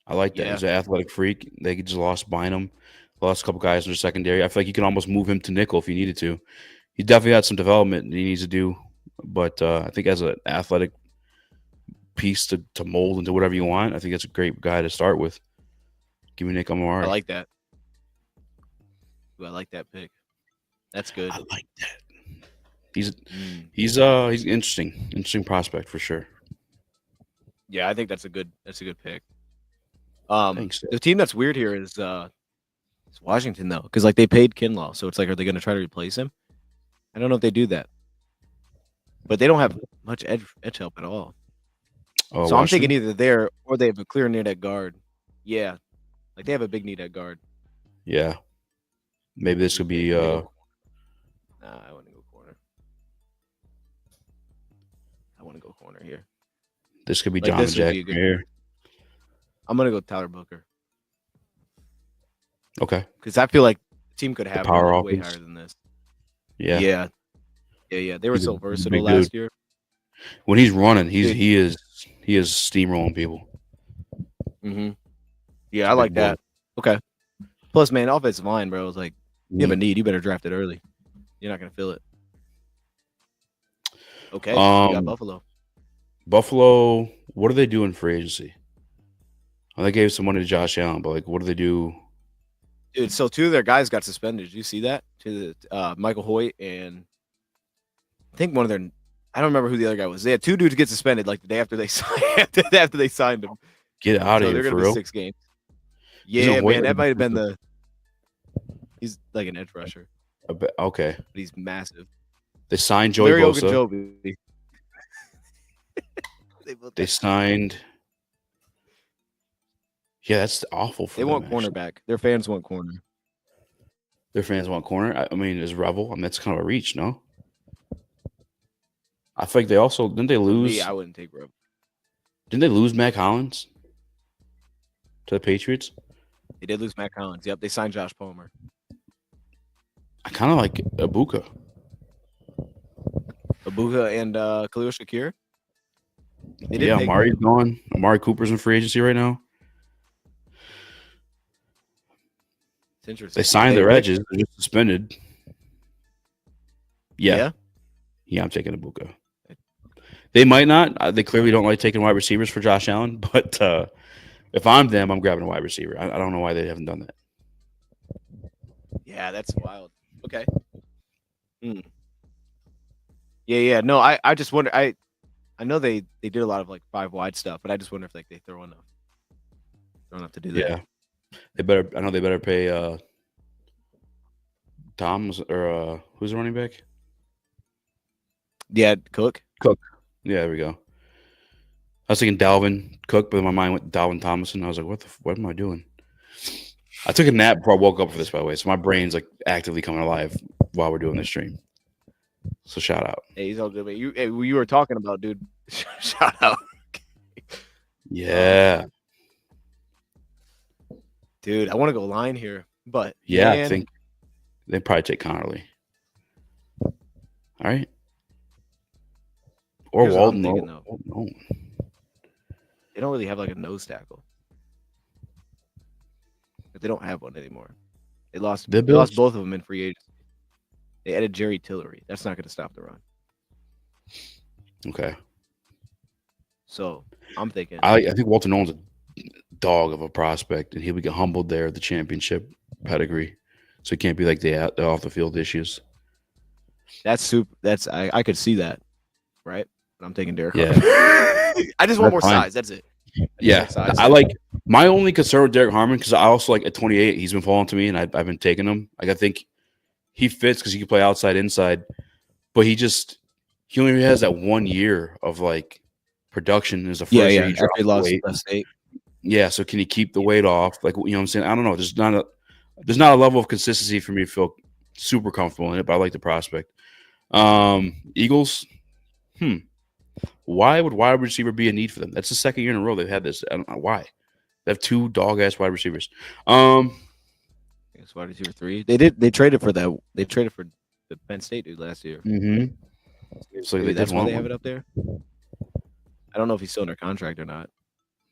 I like that. Yeah. He's an athletic freak. They just lost Bynum, lost a couple guys in their secondary. I feel like you can almost move him to nickel if you needed to. He definitely got some development he needs to do, but I think as an athletic piece to mold into whatever you want, I think that's a great guy to start with. Give me Nick Amawari. I like that. Ooh, I like that pick. That's good. I like that. He's an interesting prospect for sure. Yeah, I think that's a good pick. Thanks. The team that's weird here is Washington though, because like they paid Kinlaw, so it's like, are they going to try to replace him? I don't know if they do that, but they don't have much edge help at all. Oh, so Washington? I'm thinking either there or they have a clear need at guard. Yeah, like they have a big need at guard. Yeah, maybe this could be. Nah, I want to go corner. I want to go corner here. This could be Like, John this would Jack be a good- here. I'm gonna go Tyler Booker Okay. because I feel like the team could have power him way offense. higher than this. Yeah. Yeah. They were He's a so big versatile dude. last year. When he's running, he Dude. is steamrolling people. Mm-hmm. Yeah, I like boy. that. Okay. Plus, man, offensive line, bro, is like you have a need. You better draft it early. You're not gonna feel it. Okay. We got Buffalo. Buffalo, what are they doing for agency? Well, they gave some money to Josh Allen, but like, what do they do? Dude, so 2 of their guys got suspended. Did you see that? To the Michael Hoyt and I think one of their I don't remember who the other guy was. They had 2 dudes get suspended like the day after they signed him. Get out of So here they're for gonna be real. 6 games. Isn't Yeah, Hoyt man, like that might have been he's like an edge rusher, Okay. but he's massive. They signed Joey Larry Bosa. Ogunjobi. They signed. Yeah, that's awful for They them. want actually. cornerback. Their fans want corner. Their fans want corner. I mean, is Revel? I mean, that's kind of a reach, no? I feel like they also didn't they lose? Me, I wouldn't take Rev. Didn't they lose Mac Hollins to the Patriots? They did lose Matt Collins. Yep, they signed Josh Palmer. I kind of like Ibuka. Abuka and Khalil Shakir. They did Yeah, pay Amari's him. gone. Amari Cooper's in free agency right now. It's interesting. They signed their edges. They're just suspended. Yeah, I'm taking Ibuka. They might not. They clearly don't like taking wide receivers for Josh Allen. But if I'm them, I'm grabbing a wide receiver. I don't know why they haven't done that. Yeah, that's wild. Okay. Yeah. No, I just wonder. I know they did a lot of like 5 wide stuff, but I just wonder if like they throw enough to do that. Yeah, they better. I know they better pay Tom's or who's the running back? Yeah, Cook. Yeah, there we go. I was thinking Dalvin Cook, but in my mind went Dalvin Thomason. I was like, what am I doing? I took a nap before I woke up for this, by the way, so my brain's like actively coming alive while we're doing this stream. So shout out. Hey, he's all good, man. You were talking about, dude. Shout out. Yeah. Dude, I want to go line here, but Yeah, man, I think they'd probably take Connerly. All right. Or Here's what I'm Walton. thinking, though. No. they don't really have like a nose tackle. But they don't have one anymore. They lost both of them in free agency. They added Jerry Tillery. That's not going to stop the run. Okay. So I'm thinking. I think Walter Nolan's a dog of a prospect, and he'll get humbled there at the championship pedigree. So he can't be like the off the field issues. That's super. I could see that, right? But I'm taking Derek. Yeah. I just want more fine. size. That's it. Yeah, I like my only concern with Derek Harmon because I also like at 28 he's been falling to me and I've been taking him. Like I think he fits because he can play outside inside, but he only has that 1 year of like production is the Yeah, first year yeah. he After he dropped lost weight. left state. Yeah, so can he keep the weight off? Like, you know what I'm saying? I don't know. There's not a level of consistency for me to feel super comfortable in it, but I like the prospect. Eagles, why would wide receiver be a need for them? That's the second year in a row they've had this. I don't know why. They have two dog ass wide receivers. It's wide receiver 3. They traded for that. They traded for the Penn State dude last year. So Maybe they that's did why want they have one. it up there. I don't know if he's still under contract or not.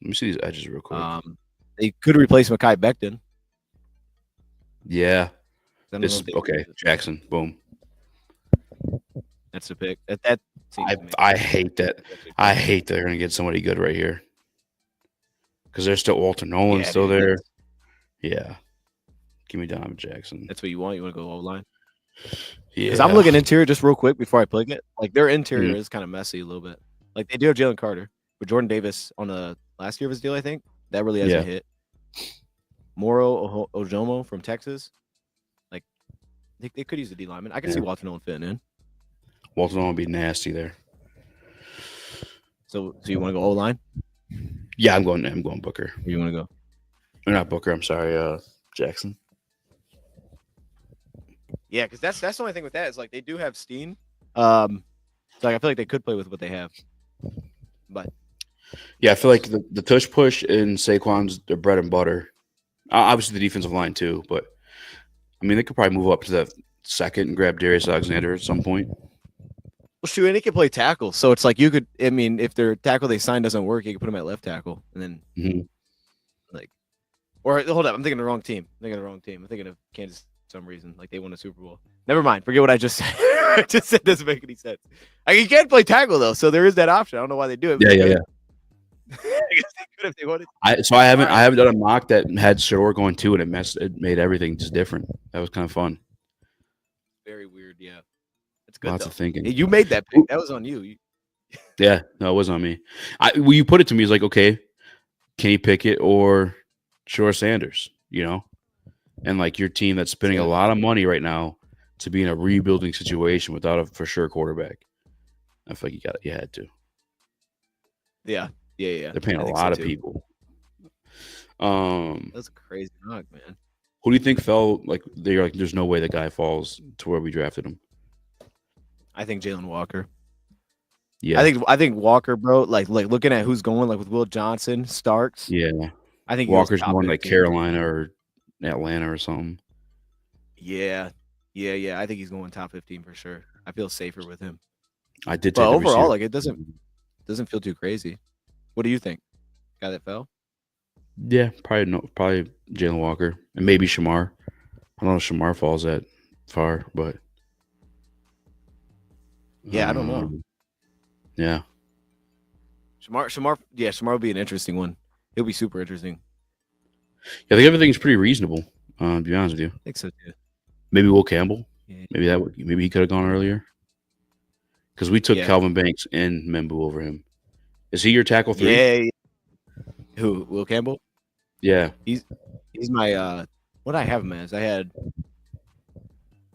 Let me see these edges real quick. They could replace Mekhi Becton. Yeah. I don't This know is if they okay. did. Jackson. Boom. That's the pick. That seems to make I sense. hate that. I hate that they're gonna get somebody good right here. Because there's still Walter Nolan Yeah, still dude, there. Yeah. Give me Donovan Jackson. That's what you want. You want to go O-line? Yeah. Because I'm looking interior just real quick before I plug it. Like their interior is kind of messy a little bit. Like they do have Jalen Carter, but Jordan Davis on the last year of his deal, I think that really hasn't hit. Moro Ojomo from Texas, like they could use the D lineman. I can see Walter Nolan fitting in. Walter Nolan would be nasty there. So you want to go O-line? Yeah, I'm going Booker. Where you want to go? Or not Booker. I'm sorry, Jackson. Yeah, because that's the only thing with that is like they do have Steen. So like I feel like they could play with what they have. But yeah, I feel like the tush push and Saquon's their bread and butter. Obviously the defensive line too, but I mean they could probably move up to the second and grab Darius Alexander at some point. Well, shoot, and he can play tackle. So it's like you could. I mean, if their tackle they signed doesn't work, you can put him at left tackle, and then like, or hold up, I'm thinking the wrong team. I'm thinking of Kansas for some reason. Like they won a Super Bowl. Never mind. Forget what I just said. I just said doesn't make any sense. Like you can't play tackle though, so there is that option. I don't know why they do it. Yeah. I guess they could if they wanted. I haven't done a mock that had Shador going too, and it made everything just different. That was kind of fun. Very weird. Yeah, it's good. Lots of thinking. You made that pick. That was on you. Yeah, no, it wasn't on me. When you put it to me, it's like, okay, Kenny Pickett or Shore Sanders, you know, and like your team that's spending a lot of money right now to be in a rebuilding situation without a for sure quarterback. I feel like you had to. Yeah. They're paying a lot of people. That's a crazy knock, man. Who do you think fell? Like they're like, there's no way the guy falls to where we drafted him. I think Jalen Walker. Yeah, I think Walker, bro. Like looking at who's going, like with Will Johnson, Starks. Yeah, I think Walker's going like Carolina or Atlanta or something. Yeah. I think he's going top 15 for sure. I feel safer with him. I did. But overall, like it doesn't feel too crazy. What do you think? Guy that fell? Yeah, probably Jalen Walker and maybe Shamar. I don't know if Shamar falls that far, but yeah, I don't know. Yeah, Shamar will be an interesting one. He'll be super interesting. Yeah, I think everything's pretty reasonable. To be honest with you, I think so too. Maybe Will Campbell. Yeah. Maybe he could have gone earlier because we took Calvin Banks and Membu over him. Is he your tackle 3? Yeah. Who? Will Campbell? Yeah. He's my what did I have him as? I had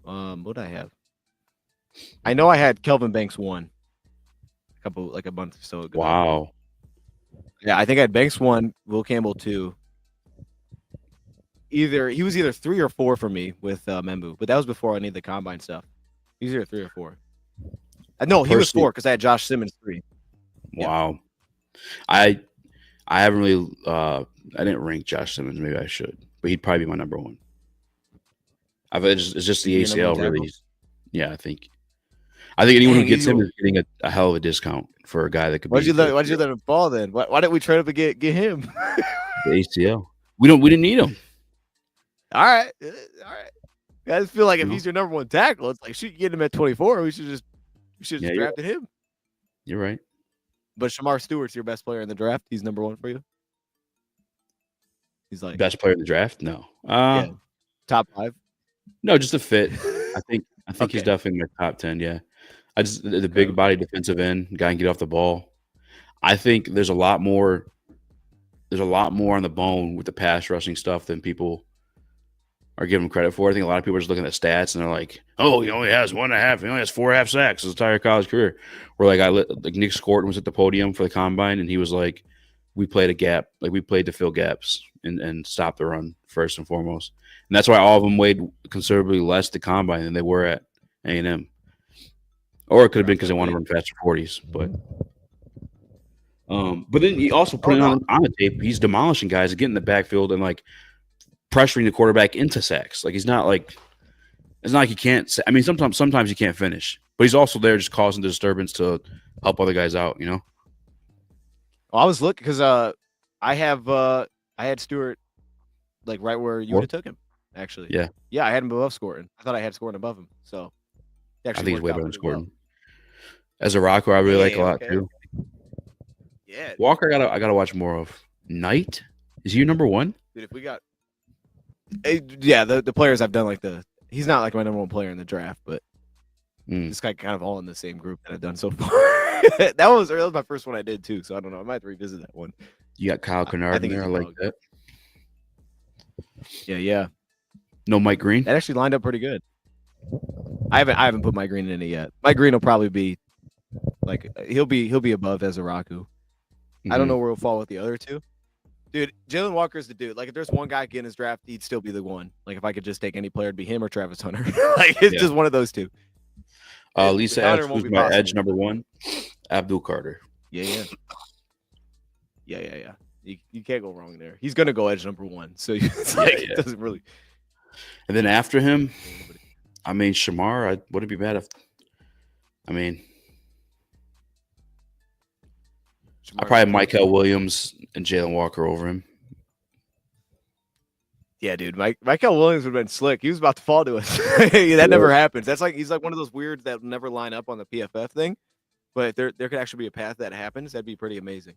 what did I have? I know I had Kelvin Banks 1 a month or so ago. Wow. Yeah, I think I had Banks 1, Will Campbell 2. He was either 3 or 4 for me with Membu, but that was before any of the combine stuff. He was either 3 or 4. No, he was 4 because I had Josh Simmons 3. Wow. Yeah. I haven't really I didn't rank Josh Simmons. Maybe I should, but he'd probably be my number 1. It's just the ACL really. Yeah, I think anyone who gets him is getting a hell of a discount for a guy that could. Why'd you let him fall then? Why didn't we trade up and get him? The ACL. We didn't need him. All right. I just feel like if he's your number 1 tackle, it's like shoot, you get him at 24. We should just drafted him. You're right. But Shamar Stewart's your best player in the draft. He's number 1 for you. He's like best player in the draft. No, top 5. No, just a fit. I think he's definitely in the top 10. Yeah, the big body defensive end guy can get off the ball. I think there's a lot more. There's a lot more on the bone with the pass rushing stuff than people or give him credit for. I think a lot of people are just looking at stats and they're like, "Oh, he only has 1.5. He only has 4.5 sacks his entire college career." Where like Nick Scorton was at the podium for the combine and he was like, "We played a gap, like we played to fill gaps and stop the run first and foremost." And that's why all of them weighed considerably less to combine than they were at A&M. Or it could have been because they want to run faster 40s, but then he also put it on the tape. He's demolishing guys, getting in the backfield and like pressuring the quarterback into sacks. Like it's not like he can't. I mean, sometimes he can't finish, but he's also there just causing the disturbance to help other guys out. You know. Well, I was looking because I had Stewart like right where you would have took him. Actually, yeah, I had him above Scorton. I thought I had Scorton above him, so I think he's way better than Scorton. Well. As a rocker, I really like a lot too. Yeah, Walker, I gotta watch more of. Knight, is you number one? Dude, if we got, the players I've done like he's not like my number one player in the draft, but this guy kind of all in the same group that I've done so far. that was my first one I did too, so I don't know. I might have to revisit that one. You got Kyle Kennard in there. I like that. Yeah. No Mike Green. That actually lined up pretty good. I haven't put Mike Green in it yet. Mike Green will probably be like he'll be above Ezeraku. Mm-hmm. I don't know where he'll fall with the other two. Dude, Jalen Walker's the dude. Like if there's one guy getting his draft, he'd still be the one. Like if I could just take any player, it'd be him or Travis Hunter. Like it's just one of those two. Lisa asks who's my edge number one. Abdul Carter. Yeah. You can't go wrong there. He's gonna go edge number one. So it's it doesn't really. And then after him, I mean Shamar. I wouldn't be mad if. I mean, I probably have Michael Williams and Jalen Walker over him. Yeah, dude. Michael Williams would have been slick. He was about to fall to us. That never happens. That's like he's like one of those weirds that never line up on the PFF thing. But there could actually be a path that happens. That'd be pretty amazing.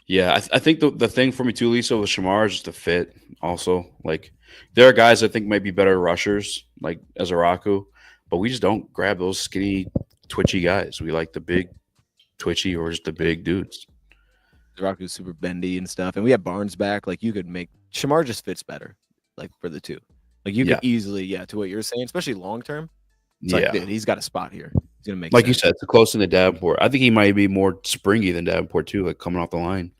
Yeah, I think the thing for me too, Lisa, with Shamar is just the fit. Also, like there are guys I think might be better rushers, like Ezeraku, but we just don't grab those skinny, twitchy guys. We like the big, twitchy or just the big dudes. Ezeraku's super bendy and stuff, and we have Barnes back. Like you could make Shamar just fits better, like for the two. Like you could easily, to what you're saying, especially long term. It's like, dude, he's got a spot here. He's gonna make like sense. You said, it's close to the Davenport. I think he might be more springy than Davenport too, like coming off the line.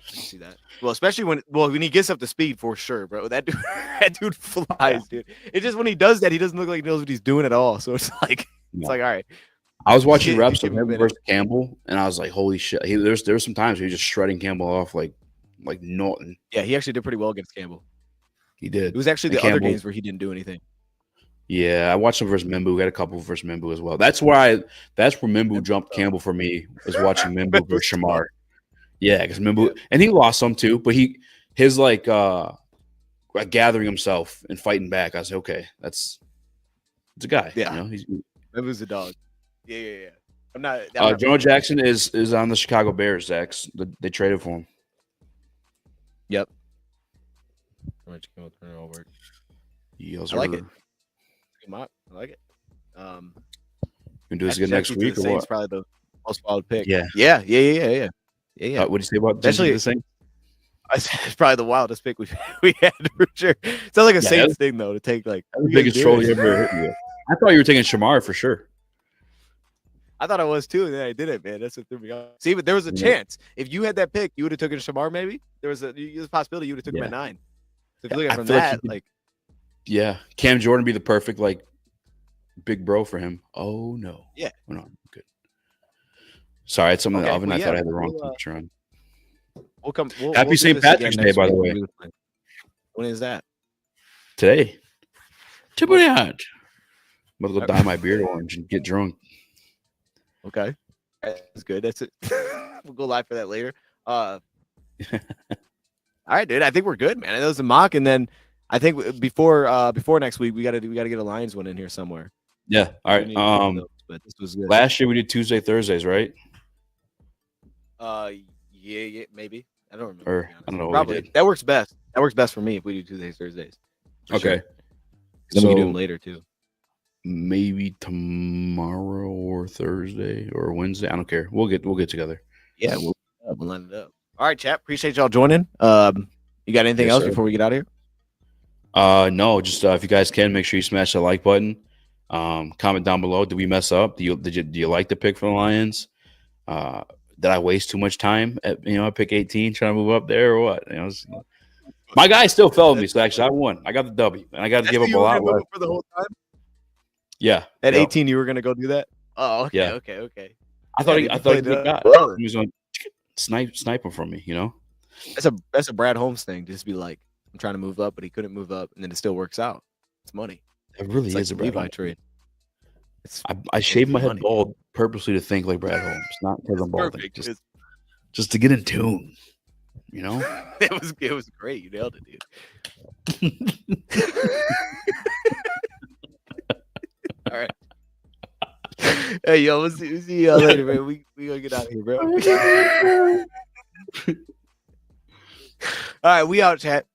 I see that. Well, especially when he gets up to speed for sure, bro. That dude flies, dude. It's just when he does that, he doesn't look like he knows what he's doing at all. So it's like all right. I was watching reps of him versus Campbell, and I was like, holy shit. There was some times where he was just shredding Campbell off like Norton. Yeah, he actually did pretty well against Campbell. He did. It was actually the other games where he didn't do anything. Yeah, I watched him versus Mimbu. We had a couple versus Mimbu as well. That's where Mimbu jumped Campbell for me, was watching Mimbu versus Shamar. Yeah, because Mimbu, and he lost some too, but his gathering himself and fighting back. I was like, okay, it's a guy. Yeah, Mimbu's a dog. Yeah. I'm not. Jonah Jackson is on the Chicago Bears. Zach, they traded for him. Yep. I like it. I like it. Can do this again next week or what? It's probably the most wild pick. Yeah. Yeah. What do you say about especially the Saints? It's probably the wildest pick we had for sure. Sounds like a Saints thing though to take like the biggest troll you ever hit me with. I thought you were taking Shamar for sure. I thought I was too, and then I didn't, man. That's what threw me off. See, but there was a chance. If you had that pick, you would have taken Shamar. Maybe there was a possibility you would have took him at 9. So if you look at from that, Cam Jordan be the perfect big bro for him. Oh no, no, good. Sorry, I had something in the oven. I thought I had the wrong temperature on. Happy St. Patrick's Day, by the way. When is that? Today. Today. I'm gonna go dye my beard orange and get drunk. Okay, that's good. That's it. We'll go live for that later. All right, dude. I think we're good, man. That was a mock, and then I think before next week we gotta get a Lions one in here somewhere. Yeah. All right. But this was good. Last year we did Tuesday, Thursdays, right? Yeah, maybe. I don't remember. Or I don't know. Probably that works best. That works best for me if we do Tuesdays, Thursdays. Okay. Sure. Then we can do them later too. Maybe tomorrow or Thursday or Wednesday. I don't care. We'll get together. Yeah, we'll line it up. All right, chat. Appreciate y'all joining. You got anything else before we get out of here? No, just if you guys can, make sure you smash the like button. Comment down below. Did we mess up? Do you like the pick for the Lions? Did I waste too much time at pick 18 trying to move up there or what? My guy still fell me, so actually I won. I got the W, and I got to give up a lot less for the whole time. Yeah, at 18, you were gonna go do that. Oh, okay, Yeah. okay. I thought Yeah, he got well. he was going to snipe him from me. That's a Brad Holmes thing. Just be like, I'm trying to move up, but he couldn't move up, and then it still works out. It's money. It really It's like is the a Brad Levi Holmes. trade. I shaved my head money. bald purposely to think like Brad Holmes, not because I'm balding, Perfect. just to get in tune. It was great. You nailed it, dude. All right. Hey, yo, we'll see y'all later, man. We gonna get out of here, bro. All right, we out, chat.